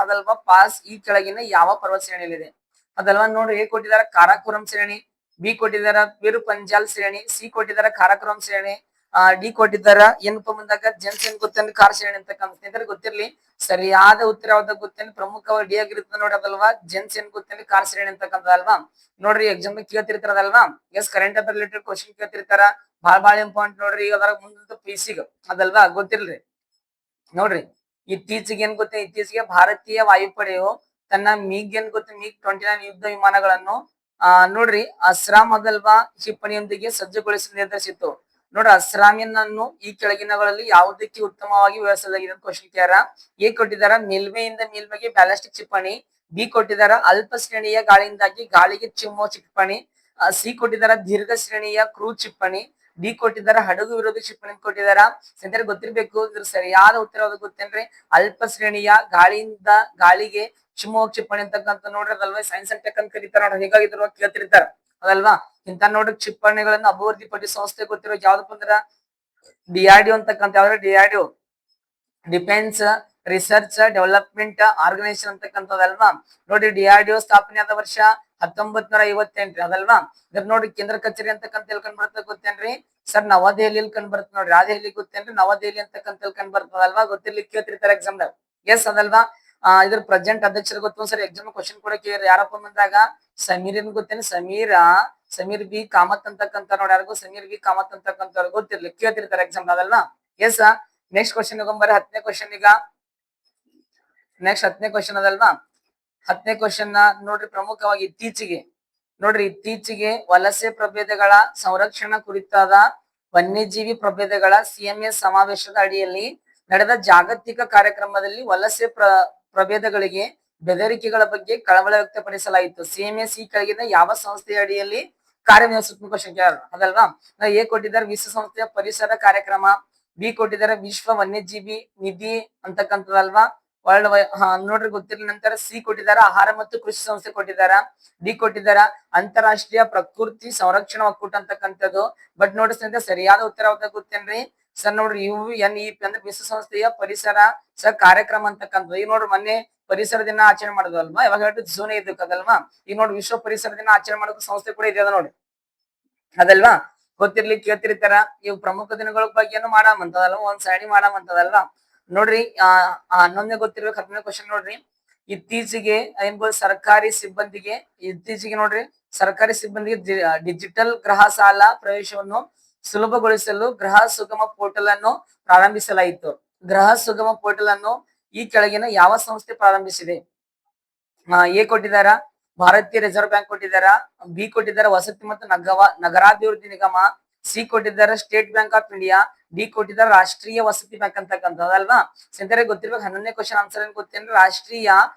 ಅದಲ್ವಾ ಪಾಸ್ ಈ ಕೆಳಗಿನ ಯಾವ ಪರ್ವತ ಶ್ರೇಣಿಯಲ್ಲಿದೆ ಅದಲ್ವಾ? ನೋಡ್ರಿ ಎ ಕೊಟ್ಟಿದ್ದಾರೆ ಕಾರಾಕೋರಂ ಶ್ರೇಣಿ. ಬಿ ಕೊಟ್ಟಿದ್ದಾರೆ ಪೀರು ಪಂಜಾಲ್ ಶ್ರೇಣಿ. ಸಿ ಕೊಟ್ಟಿದ್ದಾರೆ ಕಾರಾಕೋರಂ ಶ್ರೇಣಿ. ಡಿ ಕೊಟ್ಟಿದ್ದಾರ ಏನಪ್ಪ ಬಂದಾಗ ಜೆನ್ಸನ್ ಗೊತ್ತೇನ್ರಿ ಕಾರ್ ಶ್ರೇಣಿ ಅಂತಕ್ಕಂಥ. ಗೊತ್ತಿರ್ಲಿ ಸರಿಯಾದ ಉತ್ತರ ಯಾವ್ದಾಗ ಗೊತ್ತೇನೆ? ಪ್ರಮುಖವಾಗಿ ಡಿ ಆಗಿರುತ್ತೆ ನೋಡಿ ಅದಲ್ವಾ? ಜೆನ್ಸನ್ ಗೊತ್ತೇನ್ರಿ ಕಾರ್ ಶ್ರೇಣಿ ಅಂತಕ್ಕಂಥ ಅಲ್ವಾ? ನೋಡ್ರಿ ಎಕ್ಸಾಮ್ ಕೇಳ್ತಿರ್ತಾರದಲ್ವಾ? Yes. Current affair related question ಕೇಳ್ತಿರ್ತಾರ. ಬಹಳ ಇಂಪಾರ್ಟೆಂಟ್ ನೋಡ್ರಿ. ಈಗ ಅದರ ಮುಂದಂತ ಪಿಸಿಗ ಅದಲ್ವಾ? ಗೊತ್ತಿರ್ಲಿ ನೋಡ್ರಿ. ಇತ್ತೀಚೆಗೆ ಏನ್ ಗೊತ್ತೇ? ಇತ್ತೀಚೆಗೆ ಭಾರತೀಯ ವಾಯುಪಡೆಯು ತನ್ನ ಮಿಗ್ 29 ಯುದ್ಧ ವಿಮಾನಗಳನ್ನು ನೋಡ್ರಿ ಅಸ್ರಾಂ ಅದಲ್ವಾ ಕ್ಷಿಪಣಿಯೊಂದಿಗೆ ಸಜ್ಜುಗೊಳಿಸಲು ನಿರ್ಧರಿಸಿತ್ತು. ನೋಡ್ರಿ ಅಸ್ರಾಮಿನನ್ನು ಈ ಕೆಳಗಿನಗಳಲ್ಲಿ ಯಾವುದಕ್ಕೆ ಉತ್ತಮವಾಗಿ ವ್ಯವಹರಿಸಲಾಗಿದೆ ಅಂತ ಕ್ವಶನ್ ಕೇಳ. ಎ ಕೊಟ್ಟಿದಾರ ಮೇಲ್ಮೆಯಿಂದ ಮೇಲ್ಮೆಗೆ ಬ್ಯಾಲಿಸ್ಟಿಕ್ ಕ್ಷಿಪಣಿ. ಬಿ ಕೊಟ್ಟಿದಾರ ಅಲ್ಪ ಶ್ರೇಣಿಯ ಗಾಳಿಯಿಂದಾಗಿ ಗಾಳಿಗೆ ಚಿಮ್ಮುವ ಕ್ಷಿಪಣಿ. ಸಿ ಕೊಟ್ಟಿದಾರ ದೀರ್ಘ ಶ್ರೇಣಿಯ ಕ್ರೂಜ್ ಕ್ಷಿಪಣಿ. ಡಿ ಕೊಟ್ಟಿದಾರ ಹಡಗು ವಿರೋಧಿ ಕ್ಷಿಪಣಿ ಕೊಟ್ಟಿದಾರ. ಸೆಂಟರ್ ಗೊತ್ತಿರ್ಬೇಕು. ಇದ್ರ ಸರಿಯಾದ ಉತ್ತರ ಯಾವ್ದು ಗೊತ್ತೇನ್ರಿ? ಅಲ್ಪ ಶ್ರೇಣಿಯ ಗಾಳಿಯಿಂದ ಗಾಳಿಗೆ ಚಿಮ್ಮುವ ಕ್ಷಿಪಣಿ ಅಂತಕ್ಕಂಥ ನೋಡ್ರಿ ಅದಲ್ವಾ? ಸೈನ್ಸ್ ಅಂಡ್ ಟೆಕ್ ಅಂತ ಕರೀತಾರ ನೋಡ್ರಿ. ಹೀಗಾಗಿ ಇದ್ರ ಕೇಳ್ತಿರ್ತಾರ ಅದಲ್ವಾ? ಇಂತ ನೋಡ್ರಿ ಕ್ಷಿಪಣಿಗಳನ್ನ ಅಭಿವೃದ್ಧಿ ಪಡಿಸುವ ಸಂಸ್ಥೆ ಗೊತ್ತಿರೋ ಯಾವ್ದಪ್ಪ ಅಂದ್ರ DRDO ಅಂತಕ್ಕಂಥ. ಯಾವ್ದ್ರ DRDO defence research development organisation ಅಂತಕ್ಕಂಥದಲ್ವಾ? ನೋಡಿ DRDO ಸ್ಥಾಪನೆ ಆದ ವರ್ಷ 1958 ಅದಲ್ವಾ? ಇದ್ರ ನೋಡ್ರಿ ಕೇಂದ್ರ ಕಚೇರಿ ಅಂತಕ್ಕಂಥ ಕಂಡು ಬರ್ತದೆ ಗೊತ್ತೇನ್ರಿ ಸರ್? ನವದೆಹಲಿಯಲ್ಲಿ ಕಂಡು ಬರ್ತದೆ ನೋಡ್ರಿ. ದೆಹಲಿ ಗೊತ್ತೇನ್ರಿ? ನವದೆಹಲಿ ಅಂತಕ್ಕಂಥ ಕಂಡು ಬರ್ತದಲ್ವಾ? ಗೊತ್ತಿರ್ಲಿಕ್ಕೆ ಕೇಳ್ತಿರ್ತಾರೆ ಎಕ್ಸಾಮ್ ದಾಗ. ಎಸ್ ಅದಲ್ವಾ? ಇದ್ರ ಪ್ರೆಸೆಂಟ್ ಅಧ್ಯಕ್ಷರು ಗೊತ್ತು ಸರ್. ಎಕ್ಸಾಮ್ ಕ್ವಶನ್ ಕೂಡ ಕೇಳಿ ಯಾರಪ್ಪ ಬಂದಾಗ ಸಮೀರ್ ಏನ್ ಗೊತ್ತೇನೆ? ಸಮೀರ್ ಬಿ ಕಾಮತ್ ಅಂತಕ್ಕಂತ ನೋಡಿ, ಯಾರಿಗೂ ಸಮೀರ್ ಬಿ ಕಾಮತ್ ಅಂತಕ್ಕಂಥವ್ರು ಗೊತ್ತಿರ್ಲಿ, ಕೇಳ್ತಿರ್ತಾರೆ ಎಕ್ಸಾಮ್ ಅದಲ್ವಾ. ಎಸ್, ನೆಕ್ಸ್ಟ್ ಕ್ವಶನ್ ಹೋಗಂಬರಿ. 10ನೇ ಕ್ವಶನ್ ಈಗ. ನೆಕ್ಸ್ಟ್ 10ನೇ ಕ್ವಶನ್ ಅದಲ್ವಾ. 10ನೇ ಕ್ವಶನ್ ನೋಡ್ರಿ, ಪ್ರಮುಖವಾಗಿ ಇತ್ತೀಚೆಗೆ ವಲಸೆ ಪ್ರಭೇದಗಳ ಸಂರಕ್ಷಣಾ ಕುರಿತಾದ ವನ್ಯಜೀವಿ ಪ್ರಭೇದಗಳ ಸಿಎಂಎಸ್ ಸಮಾವೇಶದ ಅಡಿಯಲ್ಲಿ ನಡೆದ ಜಾಗತಿಕ ಕಾರ್ಯಕ್ರಮದಲ್ಲಿ ವಲಸೆ ಪ್ರಭೇದಗಳಿಗೆ ಬೆದರಿಕೆಗಳ ಬಗ್ಗೆ ಕಳವಳ ವ್ಯಕ್ತಪಡಿಸಲಾಯಿತು. ಸಿಎಂಎಸ್ ಈ ಕೆಳಗಿನ ಯಾವ ಸಂಸ್ಥೆಯ ಅಡಿಯಲ್ಲಿ ಕಾರ್ಯನಿರ್ವಹಿಸುತ್ತೆ ಕ್ವಶನ್ ಅದಲ್ವಾ. ಎ ಕೊಟ್ಟಿದ್ದಾರೆ ವಿಶ್ವಸಂಸ್ಥೆಯ ಪರಿಸರ ಕಾರ್ಯಕ್ರಮ, ಬಿ ಕೊಟ್ಟಿದ್ದಾರೆ ವಿಶ್ವ ವನ್ಯಜೀವಿ ನಿಧಿ ಅಂತಕ್ಕಂಥದ್ದಲ್ವಾ, ವರ್ಲ್ಡ್ ನೋಡ್ರಿ ಗೊತ್ತಿರಲಿ. ನಂತರ ಸಿ ಕೊಟ್ಟಿದಾರ ಆಹಾರ ಮತ್ತು ಕೃಷಿ ಸಂಸ್ಥೆ ಕೊಟ್ಟಿದಾರ, ಡಿ ಕೊಟ್ಟಿದಾರ ಅಂತಾರಾಷ್ಟ್ರೀಯ ಪ್ರಕೃತಿ ಸಂರಕ್ಷಣಾ ಒಕ್ಕೂಟ ಅಂತಕ್ಕಂಥದ್ದು. ಬಟ್ ನೋಡ್ರಿ ಸ್ನೇಹಿತರೆ, ಸರಿಯಾದ ಉತ್ತರ ಯಾವ್ದು ಗೊತ್ತೇನ್ರಿ ಸರ್? ನೋಡ್ರಿ UNEP ಅಂದ್ರೆ ವಿಶ್ವಸಂಸ್ಥೆಯ ಪರಿಸರ ಕಾರ್ಯಕ್ರಮ ಅಂತಕ್ಕಂಥದ್ದು. ಈಗ ನೋಡ್ರಿ ಮೊನ್ನೆ ಪರಿಸರ ದಿನ ಆಚರಣೆ ಮಾಡೋದಲ್ವಾ, ಯಾವಾಗ ಹೇಳಿದ್ರು ಜೂನ್ 5 ಈಗ ನೋಡ್ರಿ ವಿಶ್ವ ಪರಿಸರ ದಿನ ಆಚರಣೆ ಮಾಡೋಕೆ ಸಂಸ್ಥೆ ಕೂಡ ಇದೆ ನೋಡಿ ಅದಲ್ವಾ. ಗೊತ್ತಿರ್ಲಿ, ಕೇಳ್ತಿರ್ತಾರ. ಇವು ಪ್ರಮುಖ ದಿನಗಳ ಬಗ್ಗೆನು ಮಾಡಾಮಂತದಲ್ವಾ, ಒಂದ್ ಸೈಡಿ ಮಾಡಾಮಂತದಲ್ವಾ. ನೋಡ್ರಿ 11ನೇ ಗೊತ್ತಿರ್ಬೇಕು. 10ನೇ ಕ್ವಶನ್ ನೋಡ್ರಿ, ಇತ್ತೀಚೆಗೆ ಸರ್ಕಾರಿ ಸಿಬ್ಬಂದಿಗೆ ಡಿಜಿಟಲ್ ಗೃಹ ಸಾಲ ಪ್ರವೇಶವನ್ನು ಸುಲಭಗೊಳಿಸಲು ಗೃಹ ಸುಗಮ ಪೋರ್ಟಲ್ ಅನ್ನು ಪ್ರಾರಂಭಿಸಲಾಯಿತು. ಗೃಹ ಸುಗಮ ಪೋರ್ಟಲ್ ಅನ್ನು ಈ ಕೆಳಗಿನ ಯಾವ ಸಂಸ್ಥೆ ಪ್ರಾರಂಭಿಸಿದೆ? ಎ ಕೊಟ್ಟಿದಾರ ಭಾರತೀಯ ರಿಸರ್ವ್ ಬ್ಯಾಂಕ್ ಕೊಟ್ಟಿದಾರ, ಬಿ ಕೊಟ್ಟಿದಾರ ವಸತಿ ಮತ್ತು ನಗರಾಭಿವೃದ್ಧಿ ನಿಗಮ, ಸಿ ಕೊಟ್ಟಿದಾರ State Bank of India, D ಕೊಟ್ಟಿದಾರ ರಾಷ್ಟ್ರೀಯ ವಸತಿ ಬ್ಯಾಂಕ್ ಅಂತಕ್ಕಂಥದ್ದಲ್ವಾ. ಸೆಂಟರ್ ಗೊತ್ತಿರ್ಬೇಕು. 11ನೇ ಕ್ವಶನ್ ಆನ್ಸರ್ ಏನ್ ಗೊತ್ತೇನ್ರಿ? ರಾಷ್ಟ್ರೀಯ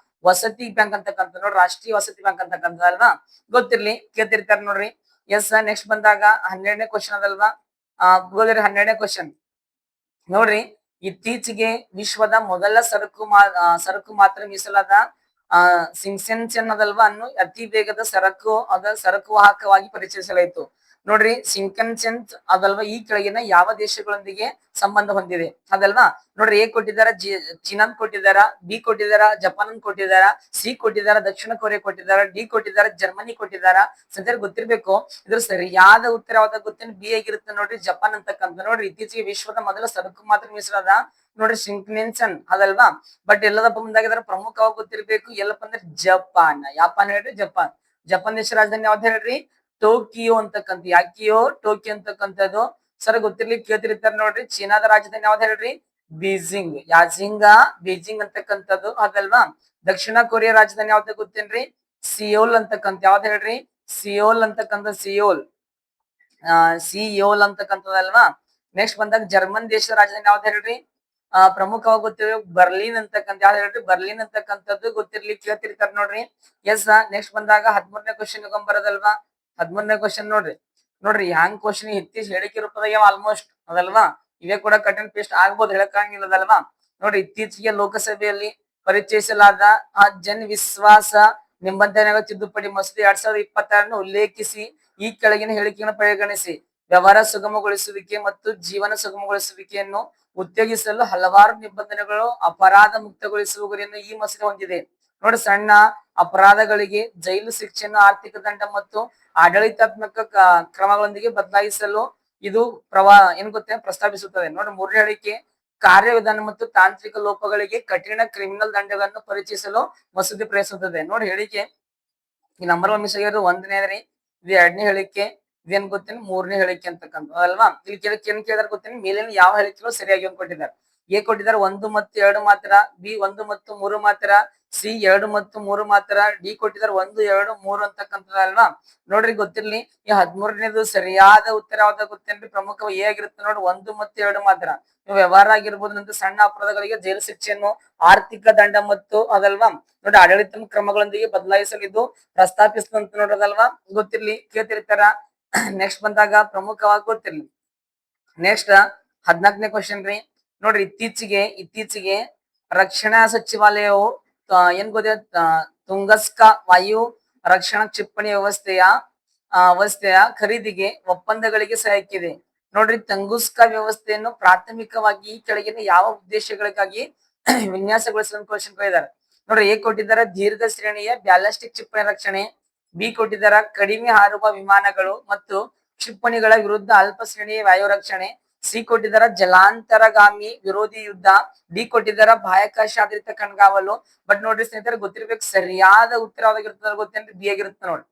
ವಸತಿ ಬ್ಯಾಂಕ್ ಅಂತಕ್ಕಂಥ ನೋಡ್ರಿ, ರಾಷ್ಟ್ರೀಯ ವಸತಿ ಬ್ಯಾಂಕ್ ಅಂತಕ್ಕಂಥದ್ದಲ್ವಾ. ಗೊತ್ತಿರ್ಲಿ, ಕೇಳ್ತಿರ್ತಾರ ನೋಡ್ರಿ. ಎಸ್, ನೆಕ್ಸ್ಟ್ ಬಂದಾಗ 12ನೇ ಕ್ವಶನ್ ಅದಲ್ವಾ. ಹೋದ್ರಿ 12ನೇ ಕ್ವಶನ್ ನೋಡ್ರಿ, ಇತ್ತೀಚೆಗೆ ವಿಶ್ವದ ಮೊದಲ ಸರಕು ಮಾತ್ರ ಮೀಸಲಾದ ಸಿಂಕ್ಸೆನ್ಸನ್ ಅದಲ್ವಾ ಅನ್ನು ಅತಿ ವೇಗದ ಸರಕು ವಾಹಕವಾಗಿ ಪರಿಚಯಿಸಲಾಯಿತು. ನೋಡ್ರಿ, ಸಿಂಕನ್ಸೆನ್ಸ್ ಅದಲ್ವಾ ಈ ಕೆಳಗಿನ ಯಾವ ದೇಶಗಳೊಂದಿಗೆ ಸಂಬಂಧ ಹೊಂದಿದೆ ಅದಲ್ವಾ. ನೋಡ್ರಿ, ಎ ಕೊಟ್ಟಿದಾರ ಚೀನಾ ಕೊಟ್ಟಿದಾರ, ಬಿ ಕೊಟ್ಟಿದಾರ ಜಪಾನ್ ಕೊಟ್ಟಿದಾರ, ಸಿ ಕೊಟ್ಟಿದಾರ ದಕ್ಷಿಣ ಕೊರಿಯಾ ಕೊಟ್ಟಿದಾರ, ಡಿ ಕೊಟ್ಟಿದಾರ ಜರ್ಮನಿ ಕೊಟ್ಟಿದಾರ. ಸಂತೇಳಿ ಗೊತ್ತಿರ್ಬೇಕು. ಇದ್ರ ಸರಿಯಾದ ಉತ್ತರ ಯಾವ್ದಾಗ ಗೊತ್ತೇನು? ಬಿ ಆಗಿರುತ್ತೆ ನೋಡ್ರಿ, ಜಪಾನ್ ಅಂತಕ್ಕಂಥ. ನೋಡ್ರಿ, ಇತ್ತೀಚೆಗೆ ವಿಶ್ವದ ಮೊದಲ ಸರಕು ಮಾತ್ರ ಮೀಸಲಾದ ನೋಡ್ರಿ ಸಿಂಕ್ನೆನ್ಸನ್ ಅದಲ್ವಾ. ಬಟ್ ಎಲ್ಲದಪ್ಪ ಮುಂದಾಗಿದಾರ ಪ್ರಮುಖವಾಗಿ ಗೊತ್ತಿರ್ಬೇಕು. ಎಲ್ಲಪ್ಪ ಅಂದ್ರೆ ಜಪಾನ್. ಹೇಳ್ರಿ ಜಪಾನ್ ದೇಶ ರಾಜಧಾನಿ ಯಾವ್ದು ಹೇಳ್ರಿ? ಟೋಕಿಯೋ ಅಂತಕ್ಕಂಥ. ಯಾಕಿಯೋ ಟೋಕಿಯೋ ಅಂತಕ್ಕಂಥದ್ದು ಸರ್ ಗೊತ್ತಿರ್ಲಿ, ಕೇಳ್ತಿರ್ತಾರ ನೋಡ್ರಿ. ಚೀನಾದ ರಾಜಧಾನಿ ಯಾವ್ದು ಹೇಳ್ರಿ? ಬೀಜಿಂಗ್ ಅಂತಕ್ಕಂಥದ್ದು ಅದಲ್ವಾ. ದಕ್ಷಿಣ ಕೊರಿಯಾ ರಾಜಧಾನಿ ಯಾವ್ದು ಗೊತ್ತೇನ್ರಿ? ಸಿಯೋಲ್ ಅಂತಕ್ಕಂಥ. ಯಾವ್ದು ಹೇಳ್ರಿ? ಸಿಯೋಲ್ ಅಂತಕ್ಕಂಥ. ಸಿಯೋಲ್ ಅಂತಕ್ಕಂಥದ್ದಲ್ವಾ. ನೆಕ್ಸ್ಟ್ ಬಂದಾಗ ಜರ್ಮನ್ ದೇಶದ ರಾಜಧಾನಿ ಯಾವ್ದು ಹೇಳ್ರಿ? ಪ್ರಮುಖವಾಗಿ ಗೊತ್ತಿರ್ಬೇಕು ಬರ್ಲಿನ್ ಅಂತಕ್ಕಂಥ. ಯಾವ್ದು ಹೇಳ್ರಿ? ಬರ್ಲಿನ್ ಅಂತಕ್ಕಂಥದ್ದು ಗೊತ್ತಿರ್ಲಿ, ಕೇಳ್ತಿರ್ತಾರ ನೋಡ್ರಿ. ಎಸ್, ನೆಕ್ಸ್ಟ್ ಬಂದಾಗ 13ನೇ ಕ್ವಶನ್ ಬರೋದಲ್ವಾ. 13ನೇ ಕ್ವಶನ್ ನೋಡ್ರಿ ಹ್ಯಾಂಗ್ ಕ್ವಶನ್ ಇತ್ತೀಚೆಗೆ ಹೇಳಿಕೆ ರೂಪದಾಗ ಆಲ್ಮೋಸ್ಟ್ ಅದಲ್ವಾ. ಇವೇ ಕೂಡ ಕಟ್ ಅಂಡ್ ಪೇಸ್ಟ್ ಆಗ್ಬೋದು, ಹೇಳಕ್ಕಾಗಿಲ್ಲದಲ್ವಾ. ನೋಡ್ರಿ, ಇತ್ತೀಚೆಗೆ ಲೋಕಸಭೆಯಲ್ಲಿ ಪರಿಚಯಿಸಲಾದ ಜನ್ ವಿಶ್ವಾಸ ನಿಬಂಧನೆಗಳ ತಿದ್ದುಪಡಿ ಮಸೂದೆ 2026 ಉಲ್ಲೇಖಿಸಿ ಈ ಕೆಳಗಿನ ಹೇಳಿಕೆಯನ್ನು ಪರಿಗಣಿಸಿ. ವ್ಯವಹಾರ ಸುಗಮಗೊಳಿಸುವಿಕೆ ಮತ್ತು ಜೀವನ ಸುಗಮಗೊಳಿಸುವಿಕೆಯನ್ನು ಉತ್ತೇಜಿಸಲು ಹಲವಾರು ನಿಬಂಧನೆಗಳು ಅಪರಾಧ ಮುಕ್ತಗೊಳಿಸುವ ಗುರಿಯನ್ನು ಈ ಮಸೂದೆ ಹೊಂದಿದೆ. ನೋಡಿ, ಸಣ್ಣ ಅಪರಾಧಗಳಿಗೆ ಜೈಲು ಶಿಕ್ಷೆಯನ್ನು ಆರ್ಥಿಕ ದಂಡ ಮತ್ತು ಆಡಳಿತಾತ್ಮಕ ಕ್ರಮಗಳೊಂದಿಗೆ ಬದಲಾಯಿಸಲು ಇದು ಪ್ರಸ್ತಾಪಿಸುತ್ತದೆ. ನೋಡಿ, 3ನೇ ಹೇಳಿಕೆ ಕಾರ್ಯವಿಧಾನ ಮತ್ತು ತಾಂತ್ರಿಕ ಲೋಪಗಳಿಗೆ ಕಠಿಣ ಕ್ರಿಮಿನಲ್ ದಂಡಗಳನ್ನು ಪರಿಚಯಿಸಲು ಮಸೂದೆ ಪ್ರಯತ್ನಿಸುತ್ತದೆ. ನೋಡಿ, ಹೇಳಿಕೆ ಈ ನಂಬರ್ 1 ಮಿಸ್ ಆಗಿರೋದು 1ನೇ ರೀ, ಇದು 2ನೇ ಹೇಳಿಕೆ, ಇದೇನ್ ಗೊತ್ತೇನು 3ನೇ ಹೇಳಿಕೆ ಅಂತಕ್ಕಂಥ ಅಲ್ವಾ. ಇಲ್ಲಿ ಏನ್ ಕೇಳಿದಾರೆ ಗೊತ್ತೇನು? ಮೇಲಿನ ಯಾವ ಹೇಳಿಕೆಗಳು ಸರಿಯಾಗಿ ಕೊಟ್ಟಿದ್ದಾರೆ? ಎ ಕೊಟ್ಟಿದ್ದಾರೆ 1 ಮತ್ತು 2 ಮಾತ್ರ, ಬಿ 1 ಮತ್ತು 3 ಮಾತ್ರ, ಸಿ 2 ಮತ್ತು 3 ಮಾತ್ರ, ಡಿ ಕೊಟ್ಟಿದ್ದಾರೆ 1, 2, 3 ಅಂತಕ್ಕಂಥದ್ದಲ್ವಾ. ನೋಡ್ರಿ, ಗೊತ್ತಿರ್ಲಿ, ಈ 13ನೇದು ಸರಿಯಾದ ಉತ್ತರ ಯಾವ್ದಾಗ ಗೊತ್ತೇನ್ರಿ? ಪ್ರಮುಖ ಎ ಆಗಿರುತ್ತೆ ನೋಡಿ, 1 ಮತ್ತು 2 ಮಾತ್ರ. ವ್ಯವಹಾರ ಆಗಿರ್ಬೋದು, ನಂತರ ಸಣ್ಣ ಅಪರಾಧಗಳಿಗೆ ಜೈಲು ಶಿಕ್ಷೆಯನ್ನು ಆರ್ಥಿಕ ದಂಡ ಮತ್ತು ಅದಲ್ವಾ ನೋಡಿ ಆಡಳಿತ ಕ್ರಮಗಳೊಂದಿಗೆ ಬದಲಾಯಿಸಲು ಇದು ಪ್ರಸ್ತಾಪಿಸ್ತಂತ ನೋಡೋದಲ್ವಾ. ಗೊತ್ತಿರ್ಲಿ, ಕೇಳ್ತಿರ್ತಾರ. ನೆಕ್ಸ್ಟ್ ಬಂದಾಗ ಪ್ರಮುಖವಾಗಿ ಗೊತ್ತಿರ್ಲಿ. ನೆಕ್ಸ್ಟ್ 14ನೇ ಕ್ವಶನ್ ರೀ. ನೋಡ್ರಿ, ಇತ್ತೀಚೆಗೆ ರಕ್ಷಣಾ ಸಚಿವಾಲಯವು ಏನ್ ಗೊತ್ತ ತುಂಗಸ್ಕ ವಾಯು ರಕ್ಷಣಾ ಕ್ಷಿಪಣಿ ವ್ಯವಸ್ಥೆಯ ಖರೀದಿಗೆ ಒಪ್ಪಂದಗಳಿಗೆ ಸಹಿ ಹಾಕಿದೆ. ನೋಡ್ರಿ, ತುಂಗುಸ್ಕ ವ್ಯವಸ್ಥೆಯನ್ನು ಪ್ರಾಥಮಿಕವಾಗಿ ಈ ಕೆಳಗಿನ ಯಾವ ಉದ್ದೇಶಗಳಿಗಾಗಿ ವಿನ್ಯಾಸಗೊಳಿಸಲು ಕ್ವಶನ್ ಕೇಳಿದ್ದಾರೆ. ನೋಡ್ರಿ, ಎ ಕೊಟ್ಟಿದ್ದಾರೆ ದೀರ್ಘ ಶ್ರೇಣಿಯ ಬ್ಯಾಲಿಸ್ಟಿಕ್ ಕ್ಷಿಪಣಿ ರಕ್ಷಣೆ, ಬಿ ಕೊಟ್ಟಿದ್ದಾರ ಕಡಿಮೆ ಹಾರುವ ವಿಮಾನಗಳು ಮತ್ತು ಕ್ಷಿಪಣಿಗಳ ವಿರುದ್ಧ ಅಲ್ಪ ಶ್ರೇಣಿಯ ವಾಯು ರಕ್ಷಣೆ, ಸಿ ಕೊಟ್ಟಿದ್ದಾರ ಜಲಾಂತರಗಾಮಿ ವಿರೋಧಿ ಯುದ್ಧ, ಡಿ ಕೊಟ್ಟಿದ್ದಾರ ಬಾಹ್ಯಾಕಾಶ ಆಧಾರಿತ ಕಣ್ಗಾವಲು. ಬಟ್ ನೋಡ್ರಿ ಸ್ನೇಹಿತರೆ, ಗೊತ್ತಿರ್ಬೇಕು ಸರಿಯಾದ ಉತ್ತರ ಯಾವ್ದಾಗಿರ್ತದ ಗೊತ್ತೇನ್ರಿ? ಬಿ ಆಗಿರುತ್ತೆ ನೋಡಿ.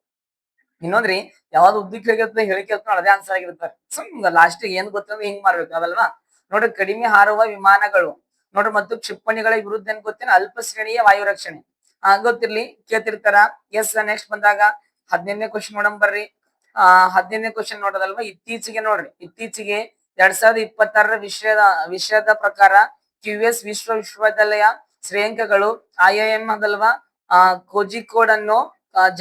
ಇನ್ನೊಂದ್ರಿ ಯಾವ್ದು ಉದ್ದಕ್ಕೆ ಹೇಳಿರುತ್ತೆ ಹೇಳಿಕೆ ಅದೇ ಆನ್ಸರ್ ಆಗಿರ್ತಾರೆ. ಸೊ ಲಾಸ್ಟ್ ಏನ್ ಗೊತ್ತಂದ್ರೆ ಹಿಂಗ್ ಮಾಡ್ಬೇಕು ಅದಲ್ವಾ. ನೋಡ್ರಿ ಕಡಿಮೆ ಹಾರುವ ವಿಮಾನಗಳು ನೋಡ್ರಿ ಮತ್ತು ಕ್ಷಿಪಣಿಗಳ ವಿರುದ್ಧ ಏನ್ ಗೊತ್ತೇನ ಅಲ್ಪ ಶ್ರೇಣಿಯ ವಾಯು ರಕ್ಷಣೆ ಗೊತ್ತಿರ್ಲಿ ಕೇಳ್ತಿರ್ತಾರ. ಎಸ್ ನೆಕ್ಸ್ಟ್ ಬಂದಾಗ 15ನೇ ಕ್ವಶನ್ ನೋಡಂ ಬರ್ರಿ. 15ನೇ ಕ್ವಶನ್ ನೋಡೋದಲ್ವಾ. ಇತ್ತೀಚೆಗೆ ನೋಡ್ರಿ ಇತ್ತೀಚೆಗೆ 2026 ವಿಷಯದ ಪ್ರಕಾರ QS ವಿಶ್ವವಿದ್ಯಾಲಯ ಶ್ರೇಯಾಂಕಗಳು IIM ಅದಲ್ವಾ ಕೋಜಿಕೋಡ್ ಅನ್ನು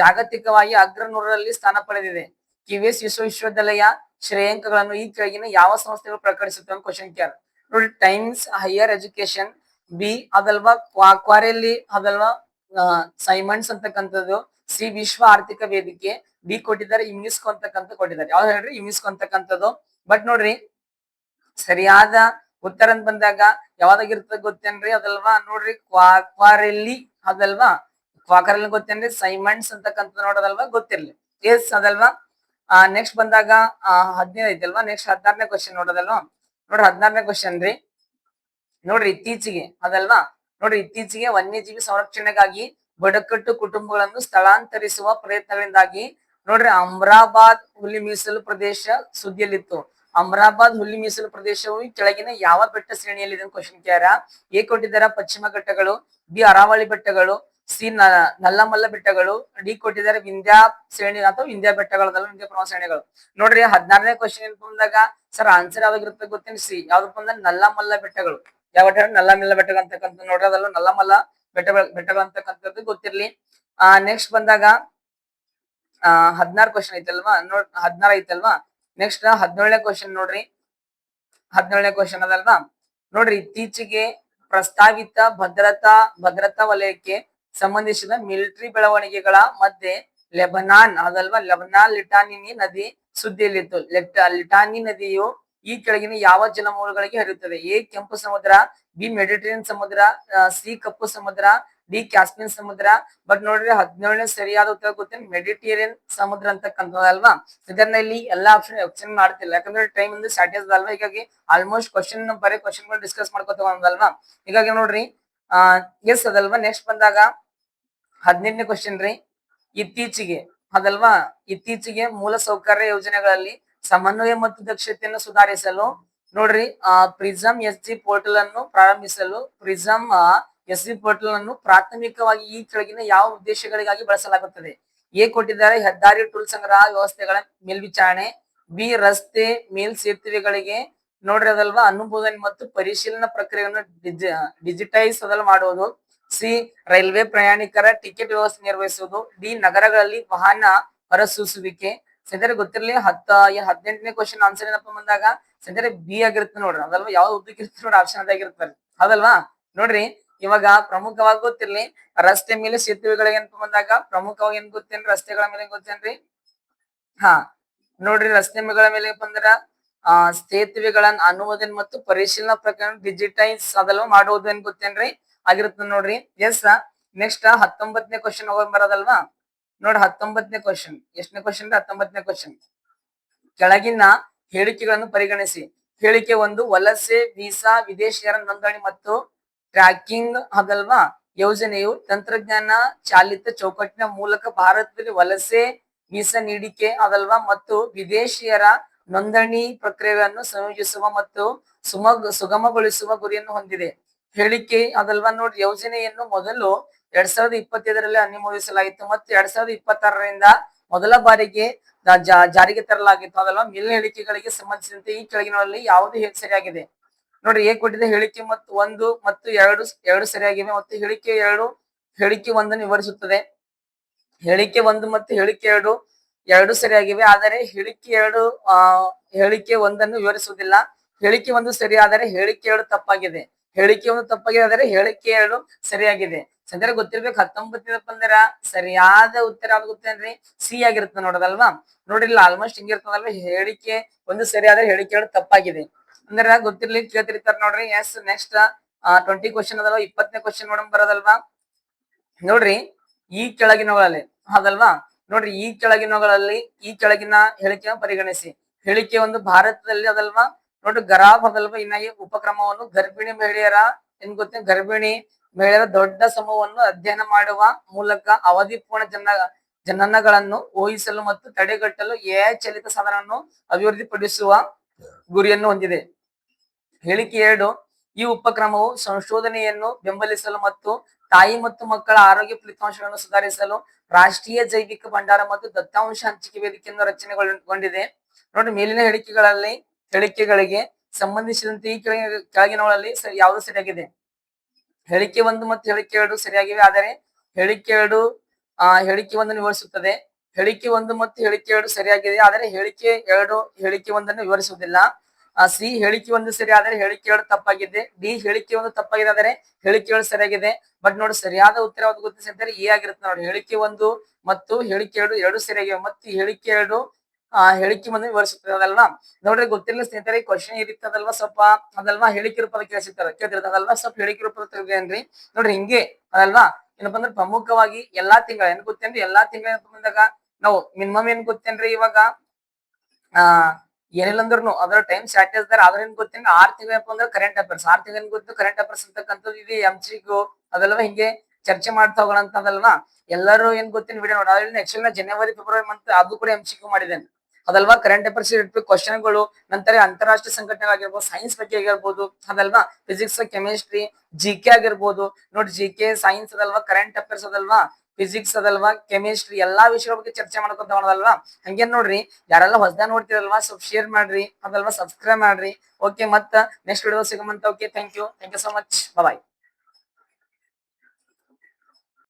ಜಾಗತಿಕವಾಗಿ ಅಗ್ರ 100ರಲ್ಲಿ ಸ್ಥಾನ ಪಡೆದಿದೆ. QS ವಿಶ್ವವಿದ್ಯಾಲಯ ಶ್ರೇಯಾಂಕಗಳನ್ನು ಈ ಕೆಳಗಿನ ಯಾವ ಸಂಸ್ಥೆಗಳು ಪ್ರಕಟಿಸುತ್ತವೆ ಅಂತ ಕ್ವಶನ್ ಕೇಳ ನೋಡಿ. ಟೈಮ್ಸ್ ಹೈಯರ್ ಎಜುಕೇಶನ್, ಬಿ ಅದಲ್ವಾ ಕ್ವಾರೆಲ್ಲಿ ಅದಲ್ವಾ ಸೈಮಂಡ್ಸ್ ಅಂತಕ್ಕಂಥದ್ದು, ಸಿ ವಿಶ್ವ ಆರ್ಥಿಕ ವೇದಿಕೆ, ಡಿ ಕೊಟ್ಟಿದ್ದಾರೆ ಯುನೆಸ್ಕೋ ಅಂತಕ್ಕಂಥ ಕೊಟ್ಟಿದ್ದಾರೆ. ಯಾವ್ದು ಹೇಳ್ರಿ ಯುನೆಸ್ಕೋ ಅಂತಕ್ಕಂಥದ್ದು. ಬಟ್ ನೋಡ್ರಿ ಸರಿಯಾದ ಉತ್ತರ ಅಂತ ಬಂದಾಗ ಯಾವ್ದಾಗಿರ್ತದ ಗೊತ್ತೇನ್ರಿ ಅದಲ್ವಾ. ನೋಡ್ರಿ ಕ್ವಾರೆಲ್ಲಿ ಅದಲ್ವಾ ಕ್ವಾಕರಲ್ಲಿ ಗೊತ್ತೇನ್ರಿ, ಸೈಮಂಡ್ಸ್ ಅಂತಕ್ಕಂಥ ನೋಡೋದಲ್ವಾ ಗೊತ್ತಿರ್ಲಿ. ಎಸ್ ಅದಲ್ವಾ. ನೆಕ್ಸ್ಟ್ ಬಂದಾಗ 15 ಐತಲ್ವಾ. Next 16ನೇ question ನೋಡೋದಲ್ವಾ. ನೋಡ್ರಿ 16ನೇ ಕ್ವಶನ್ ರೀ. ನೋಡ್ರಿ ಇತ್ತೀಚೆಗೆ ಅದಲ್ವಾ. ನೋಡ್ರಿ ಇತ್ತೀಚೆಗೆ ವನ್ಯಜೀವಿ ಸಂರಕ್ಷಣೆಗಾಗಿ ಬುಡಕಟ್ಟು ಕುಟುಂಬಗಳನ್ನು ಸ್ಥಳಾಂತರಿಸುವ ಪ್ರಯತ್ನಗಳಿಂದಾಗಿ ನೋಡ್ರಿ ಅಮ್ರಾಬಾದ್ ಹುಲಿ ಮೀಸಲು ಪ್ರದೇಶ ಸುದ್ದಿಯಲ್ಲಿತ್ತು. ಅಮ್ರಾಬಾದ್ ಹುಲಿ ಮೀಸಲು ಪ್ರದೇಶವು ಕೆಳಗಿನ ಯಾವ ಬೆಟ್ಟ ಶ್ರೇಣಿಯಲ್ಲಿದೆ ಕ್ವಶನ್ ಕ್ಯಾರ. ಎ ಕೊಟ್ಟಿದ್ದಾರ ಪಶ್ಚಿಮ ಘಟ್ಟಗಳು, ಬಿ ಅರಾವಳಿ ಬೆಟ್ಟಗಳು, ಸಿ ನಲ್ಲಮಲ್ಲ ಬೆಟ್ಟಗಳು, ಡಿ ಕೊಟ್ಟಿದ್ದಾರೆ ವಿಂಧ್ಯ ಶ್ರೇಣಿ ಅಥವಾ ವಿಂಧ್ಯ ಬೆಟ್ಟಗಳದಲ್ಲ ವಿಂಧ್ಯ ಪರ್ವತ ಶ್ರೇಣಿಗಳು. ನೋಡ್ರಿ 16ನೇ ಕ್ವಶನ್ ಏನ್ ಬಂದಾಗ ಸರ್ ಆನ್ಸರ್ ಯಾವ್ದಾಗಿರುತ್ತೆ ಗೊತ್ತೇನು, ಸಿ ಯಾವ್ದಪ್ಪ ಅಂದ್ರೆ ನಲ್ಲಮಲ್ಲ ಬೆಟ್ಟಗಳು. ಯಾವ ಬೆಟ್ಟ ನಲ್ಲಮಲ್ಲ ಬೆಟ್ಟಗಳು ಅಂತಕ್ಕಂಥ ನೋಡ್ರಿ ಅದಲ್ಲ ನಲ್ಲಮಲ್ಲ ಬೆಟ್ಟಗಳು ಅಂತಕ್ಕಂಥದ್ದು ಗೊತ್ತಿರ್ಲಿ. ನೆಕ್ಸ್ಟ್ ಬಂದಾಗ 16 ಕ್ವಶನ್ ಐತಲ್ವಾ. 16 ಐತಲ್ವಾ. ನೆಕ್ಸ್ಟ್ 17ನೇ ಕ್ವಶನ್ ನೋಡ್ರಿ. 17ನೇ ಕ್ವಶನ್ ಅದಲ್ವಾ. ನೋಡ್ರಿ ಇತ್ತೀಚೆಗೆ ಪ್ರಸ್ತಾವಿತ ಭದ್ರತಾ ವಲಯಕ್ಕೆ ಸಂಬಂಧಿಸಿದ ಮಿಲಿಟರಿ ಬೆಳವಣಿಗೆಗಳ ಮಧ್ಯೆ ಲೆಬನಾನ್ ಅದಲ್ವಾ ಲಿಟಾನಿನಿ ನದಿ ಸುದ್ದಿಯಲ್ಲಿತ್ತು. ಲಿಟಾನಿ ನದಿಯು ಈ ಕೆಳಗಿನ ಯಾವ ಜಲಮೂಲಗಳಿಗೆ ಹರಿಯುತ್ತದೆ. ಎ ಕೆಂಪು ಸಮುದ್ರ, ಬಿ ಮೆಡಿಟರೇನಿಯನ್ ಸಮುದ್ರ, ಸಿ ಕಪ್ಪು ಸಮುದ್ರ, ಡಿ ಕ್ಯಾಸ್ಪಿಯನ್ ಸಮುದ್ರ. ಬಟ್ ನೋಡ್ರಿ 17ನೇ ಸರಿಯಾದ ಉತ್ತರ ಗೊತ್ತೇನು, ಮೆಡಿಟೇರಿಯನ್ ಸಮುದ್ರ ಅಂತಕ್ಕಂಥದ್ದಲ್ವಾ. ಇದರಲ್ಲಿ ಎಲ್ಲಾ ಆಪ್ಷನ್ ಮಾಡ್ತಿಲ್ಲ ಯಾಕಂದ್ರೆ ಟೈಮ್ ಒಂದು ಸ್ಯಾಟೇಜ್ ಅಲ್ವಾ. ಹೀಗಾಗಿ ಆಲ್ಮೋಸ್ಟ್ ಕ್ವಶನ್ ಡಿಸ್ಕಸ್ ಮಾಡ್ಕೊತ ಬಂದಲ್ವಾ. ಹೀಗಾಗಿ ನೋಡ್ರಿ ಎಸ್ ಅದಲ್ವಾ. ನೆಕ್ಸ್ಟ್ ಬಂದಾಗ 18ನೇ ಕ್ವಶನ್ ರೀ. ಇತ್ತೀಚೆಗೆ ಅದಲ್ವಾ ಇತ್ತೀಚೆಗೆ ಮೂಲ ಸೌಕರ್ಯ ಯೋಜನೆಗಳಲ್ಲಿ ಸಮನ್ವಯ ಮತ್ತು ದಕ್ಷತೆಯನ್ನು ಸುಧಾರಿಸಲು ನೋಡ್ರಿ ಪ್ರಿಸಮ್ SG ಪೋರ್ಟಲ್ ಅನ್ನು ಪ್ರಾರಂಭಿಸಲು ಪ್ರಿಸಮ್ SG ಪೋರ್ಟಲ್ ಅನ್ನು ಪ್ರಾಥಮಿಕವಾಗಿ ಈ ಕೆಳಗಿನ ಯಾವ ಉದ್ದೇಶಗಳಿಗಾಗಿ ಬಳಸಲಾಗುತ್ತದೆ. ಎ ಕೊಟ್ಟಿದ್ದಾರೆ ಹೆದ್ದಾರಿ ಟೂಲ್ ಸಂಗ್ರಹ ವ್ಯವಸ್ಥೆಗಳ ಮೇಲ್ವಿಚಾರಣೆ, ಬಿ ರಸ್ತೆ ಮೇಲ್ ಸೇತುವೆಗಳಿಗೆ ನೋಡ್ರಿ ಅದಲ್ವಾ ಅನುಮೋದನೆ ಮತ್ತು ಪರಿಶೀಲನಾ ಪ್ರಕ್ರಿಯೆಯನ್ನು ಡಿಜಿಟೈಸ್ ಅದಲ್ಲ ಮಾಡುವುದು, ಸಿ ರೈಲ್ವೆ ಪ್ರಯಾಣಿಕರ ಟಿಕೆಟ್ ವ್ಯವಸ್ಥೆ ನಿರ್ವಹಿಸುವುದು, ಡಿ ನಗರಗಳಲ್ಲಿ ವಾಹನ ಹೊರಸೂಸುವಿಕೆ. ಸದ್ಯ ಗೊತ್ತಿರ್ಲಿ 18ನೇ ಕ್ವಶನ್ ಆನ್ಸರ್ ಏನಪ್ಪ ಬಂದಾಗ ಸದ್ಯ ಬಿ ಆಗಿರುತ್ತೆ ನೋಡ್ರಿ ಅದಲ್ವಾ. ಯಾವ್ದು ಉದ್ದಕ್ಕೆ ಇರುತ್ತೆ ನೋಡ್ರಿ ಆಪ್ಷನ್ ಅದಾಗಿರ್ತಾರೆ ಅದಲ್ವಾ. ನೋಡ್ರಿ ಇವಾಗ ಪ್ರಮುಖವಾಗಿ ಗೊತ್ತಿರ್ಲಿ ರಸ್ತೆ ಮೇಲೆ ಸೇತುವೆಗಳಿಗೆ ಏನಪ್ಪ ಬಂದಾಗ ಪ್ರಮುಖವಾಗಿ ಏನ್ ಗೊತ್ತೇನ್ರಿ ರಸ್ತೆಗಳ ಮೇಲೆ ಗೊತ್ತೇನ್ರಿ. ನೋಡ್ರಿ ರಸ್ತೆ ಮೇಲೆ ಬಂದ್ರ ಸೇತುವೆಗಳ ಅನುಮೋದನೆ ಮತ್ತು ಪರಿಶೀಲನಾ ಪ್ರಕಾರ ಡಿಜಿಟೈಸ್ ಅದಲ್ವಾ ಮಾಡುವುದು ಏನ್ ಗೊತ್ತೇನ್ರಿ ಆಗಿರುತ್ತೆ ನೋಡ್ರಿ. ಎಸ್ ನೆಕ್ಸ್ಟ್ 19ನೇ ಕ್ವಶನ್ ಹೋಗಿ ಬರೋದಲ್ವಾ. ನೋಡ್ರಿ 19ನೇ ಕ್ವಶನ್ ಎಷ್ಟನೇ ಕ್ವಶನ್ 19ನೇ ಕ್ವಶನ್. ಕೆಳಗಿನ ಹೇಳಿಕೆಗಳನ್ನು ಪರಿಗಣಿಸಿ. ಹೇಳಿಕೆ 1 ವಲಸೆ ವೀಸಾ ವಿದೇಶಿಯರ ನೋಂದಣಿ ಮತ್ತು ಟ್ರ್ಯಾಕಿಂಗ್ ಅದಲ್ವಾ ಯೋಜನೆಯು ತಂತ್ರಜ್ಞಾನ ಚಾಲಿತ ಚೌಕಟ್ಟಿನ ಮೂಲಕ ಭಾರತದಲ್ಲಿ ವಲಸೆ ವೀಸಾ ನೀಡಿಕೆ ಅದಲ್ವಾ ಮತ್ತು ವಿದೇಶಿಯರ ನೋಂದಣಿ ಪ್ರಕ್ರಿಯೆಯನ್ನು ಸಂಯೋಜಿಸುವ ಮತ್ತು ಸುಗಮಗೊಳಿಸುವ ಗುರಿಯನ್ನು ಹೊಂದಿದೆ. ಹೇಳಿಕೆ ಅದಲ್ವಾ ನೋಡಿ ಯೋಜನೆಯನ್ನು ಮೊದಲು 2025ರಲ್ಲಿ ಅನುಮೋದಿಸಲಾಗಿತ್ತು ಮತ್ತು 2026ರಿಂದ ಮೊದಲ ಬಾರಿಗೆ ಜಾರಿಗೆ ತರಲಾಗಿತ್ತು ಅದಲ್ವಾ. ಮೇಲಿನ ಹೇಳಿಕೆಗಳಿಗೆ ಸಂಬಂಧಿಸಿದಂತೆ ಈ ಕೆಳಗಿನಲ್ಲಿ ಯಾವುದು ಸರಿಯಾಗಿದೆ ನೋಡ್ರಿ. ಎ ಕೊಟ್ಟಿದೆ ಹೇಳಿಕೆ ಮತ್ತು 1 ಮತ್ತು 2 ಸರಿಯಾಗಿವೆ ಮತ್ತು ಹೇಳಿಕೆ 1 ವಿವರಿಸುತ್ತದೆ. ಹೇಳಿಕೆ 1 ಮತ್ತು ಹೇಳಿಕೆ 2 ಸರಿಯಾಗಿವೆ ಆದರೆ ಹೇಳಿಕೆ 1 ವಿವರಿಸುವುದಿಲ್ಲ. ಹೇಳಿಕೆ 1 ಸರಿಯಾದರೆ ಹೇಳಿಕೆ 2 ತಪ್ಪಾಗಿದೆ. ಹೇಳಿಕೆ 1 ತಪ್ಪಾಗಿದೆ ಆದರೆ ಹೇಳಿಕೆ 2 ಸರಿಯಾಗಿದೆ. ಸದ್ಯ ಗೊತ್ತಿರ್ಬೇಕು 19 ಬಂದ್ರ ಸರಿಯಾದ ಉತ್ತರ ಯಾವ್ದು ಗೊತ್ತೇನ್ರಿ, ಸಿ ಆಗಿರುತ್ತೆ ನೋಡೋದಲ್ವಾ. ನೋಡ್ರಿ ಇಲ್ಲ ಆಲ್ಮೋಸ್ಟ್ ಹಿಂಗಿರ್ತದಲ್ವಾ. ಹೇಳಿಕೆ 1 ಸರಿಯಾದ್ರೆ ಹೇಳಿಕೆ 2 ತಪ್ಪಾಗಿದೆ ಅಂದ್ರೆ ಗೊತ್ತಿರ್ಲಿ ಕೇಳ್ತಿರ್ತಾರ ನೋಡ್ರಿ. ಎಸ್ ನೆಕ್ಸ್ಟ್ 20 ಕ್ವಶನ್ ಅದಲ್ವಾ. 20ನೇ ಕ್ವಶನ್ ನೋಡಮ್ ಬರೋದಲ್ವಾ. ನೋಡ್ರಿ ಈ ಕೆಳಗಿನಗಳಲ್ಲಿ ಅದಲ್ವಾ. ನೋಡ್ರಿ ಈ ಕೆಳಗಿನ ಹೇಳಿಕೆಯನ್ನು ಪರಿಗಣಿಸಿ. ಹೇಳಿಕೆ 1 ಭಾರತದಲ್ಲಿ ಅದಲ್ವಾ ನೋಡ್ರಿ ಗರಾಬ್ ಅದಲ್ವಾ ಇನ್ನಾಗಿ ಉಪಕ್ರಮವನ್ನು ಗರ್ಭಿಣಿ ಮಹಿಳೆಯರ ಗರ್ಭಿಣಿ ಮಹಿಳೆಯರ ದೊಡ್ಡ ಸಮೂಹವನ್ನು ಅಧ್ಯಯನ ಮಾಡುವ ಮೂಲಕ ಅವಧಿ ಪೂರ್ಣ ಜನನಗಳನ್ನು ಊಹಿಸಲು ಮತ್ತು ತಡೆಗಟ್ಟಲು ಎಐ ಚಾಲಿತ ಸಾಧನವನ್ನು ಅಭಿವೃದ್ಧಿಪಡಿಸುವ ಗುರಿಯನ್ನು ಹೊಂದಿದೆ. ಹೇಳಿಕೆ 2, ಈ ಉಪಕ್ರಮವು ಸಂಶೋಧನೆಯನ್ನು ಬೆಂಬಲಿಸಲು ಮತ್ತು ತಾಯಿ ಮತ್ತು ಮಕ್ಕಳ ಆರೋಗ್ಯ ಫಲಿತಾಂಶಗಳನ್ನು ಸುಧಾರಿಸಲು ರಾಷ್ಟ್ರೀಯ ಜೈವಿಕ ಭಂಡಾರ ಮತ್ತು ದತ್ತಾಂಶ ಹಂಚಿಕೆ ವೇದಿಕೆಯನ್ನು ರಚನೆಗೊಂಡಿದೆ. ನೋಡಿ, ಮೇಲಿನ ಹೇಳಿಕೆಗಳಿಗೆ ಸಂಬಂಧಿಸಿದಂತೆ ಈ ಕೆಳಗಿನವುಗಳಲ್ಲಿ ಯಾವುದು ಸರಿಯಾಗಿದೆ? ಹೇಳಿಕೆ 1 ಮತ್ತು ಹೇಳಿಕೆ 2 ಸರಿಯಾಗಿವೆ. ಆದರೆ ಹೇಳಿಕೆ 2 ಹೇಳಿಕೆ 1 ವಿವರಿಸುತ್ತದೆ. ಹೇಳಿಕೆ 1 ಮತ್ತು ಹೇಳಿಕೆ 2 ಸರಿಯಾಗಿದೆ, ಆದರೆ ಹೇಳಿಕೆ 2 ಹೇಳಿಕೆ 1 ವಿವರಿಸುವುದಿಲ್ಲ. ಸಿ, ಹೇಳಿಕೆ 1 ಸರಿ ಆದರೆ ಹೇಳಿಕೆ 2 ತಪ್ಪಾಗಿದೆ. ಡಿ, ಹೇಳಿಕೆ 1 ತಪ್ಪಾಗಿದೆ ಆದರೆ ಹೇಳಿಕೆ 2 ಸರಿಯಾಗಿದೆ. ಬಟ್ ನೋಡಿ, ಸರಿಯಾದ ಉತ್ತರ ಯಾವ್ದು ಗುರುತಿಸಿದರೆ ಎ ಆಗಿರುತ್ತೆ. ನೋಡಿ, ಹೇಳಿಕೆ 1 ಮತ್ತು ಹೇಳಿಕೆ 2 ಎರಡು ಸರಿಯಾಗಿವೆ ಮತ್ತು ಹೇಳಿಕೆ 2 ಹೇಳಿಕೆ 1 ವಿವರಿಸುತ್ತದೆ, ಅದಲ್ವಾ? ನೋಡ್ರಿ, ಗೊತ್ತಿಲ್ಲ ಸ್ನೇಹಿತರೆ, ಕ್ವಶನ್ ಇರುತ್ತದಲ್ವಾ ಸ್ವಲ್ಪ, ಅದಲ್ವಾ? ಹೇಳಿಕೆ ರೂಪದ ಕೇಳ್ತಿರ್ತದಲ್ವಾ, ಸ್ವಲ್ಪ ಹೇಳಿಕೆ ರೂಪದ ತಿಳಿದೇನ್ರಿ. ನೋಡ್ರಿ, ಹಿಂಗೆ ಅದಲ್ವಾ? ಏನಪ್ಪಾ ಅಂದ್ರೆ ಪ್ರಮುಖವಾಗಿ ಎಲ್ಲಾ ತಿಂಗಳ ಏನ್ ಗೊತ್ತೇನ್ರಿ, ಎಲ್ಲಾ ತಿಂಗಳ ಬಂದಾಗ ನಾವು ಮಿನಿಮಮ್ ಏನ್ ಗೊತ್ತೇನ್ರಿ, ಇವಾಗ ಏನಿಲ್ಲ ಅಂದ್ರೂ ಅದರ ಟೈಮ್ ಸ್ಯಾಟಸ್ ಅದ್ರ ಏನ್ ಗೊತ್ತೇನ್ರಿ, 6 ತಿಂಗಳ ಅಂದ್ರೆ ಕರೆಂಟ್ ಅಫೇರ್ಸ್, 6 ತಿಂಗಳ ಗೊತ್ತು ಕರೆಂಟ್ ಅಫೇರ್ಸ್ ಅಂತಕ್ಕಂಥದ್ದು ಇದು MCQ ಅದಲ್ವಾ? ಹಿಂಗೆ ಚರ್ಚೆ ಮಾಡ್ತಾ ಹೋಗೋಣ ಅಂತ ಅದಲ್ವಾ? ಎಲ್ಲರೂ ಏನ್ ಗೊತ್ತೇನ್ ವಿಡಿಯೋ ನೋಡಿ. ಅದ್ರಲ್ಲಿ ಆಕ್ಚುಲಿ ಜನವರಿ ಫೆಬ್ರವರಿ ಮಂತ್ ಅದು ಕೂಡ MCQ ಮಾಡಿದ್ದೇನೆ, ಅದಲ್ವಾ? ಕರೆಂಟ್ ಅಫೇರ್ಸ್ ಕ್ವಶನ್ಗಳು, ನಂತರ ಅಂತಾರಾಷ್ಟ್ರೀಯ ಸಂಘಟನೆಗಳಾಗಿರ್ಬೋದು, ಸೈನ್ಸ್ ಬಗ್ಗೆ ಆಗಿರ್ಬೋದು, ಅದಲ್ವಾ? ಫಿಸಿಕ್ಸ್, ಕೆಮಿಸ್ಟ್ರಿ, GK ಆಗಿರ್ಬೋದು. ನೋಡಿ, GK, ಸೈನ್ಸ್ ಅದಲ್ವಾ, ಕರೆಂಟ್ ಅಫೇರ್ಸ್ ಅದಲ್ವಾ, ಫಿಸಿಕ್ಸ್ ಅದಲ್ವಾ, ಕೆಮಿಸ್ಟ್ರಿ ಎಲ್ಲಾ ವಿಷಯಗಳ ಬಗ್ಗೆ ಚರ್ಚೆ ಮಾಡ್ಕೊಂತ ಹೋಗೋದಲ್ವಾ? ಹಂಗೇನ್ ನೋಡ್ರಿ, ಯಾರೆಲ್ಲ ಹೊಸದಾಗಿ ನೋಡ್ತಿರಲ್ವಾ ಸ್ವಲ್ಪ ಶೇರ್ ಮಾಡ್ರಿ, ಅದಲ್ವಾ? ಸಬ್ಸ್ಕ್ರೈಬ್ ಮಾಡ್ರಿ. ಓಕೆ, ಮತ್ತ ನೆಕ್ಸ್ಟ್ ವಿಡಿಯೋ ಸಿಗಮಂತ. Okay, thank you so much, bye.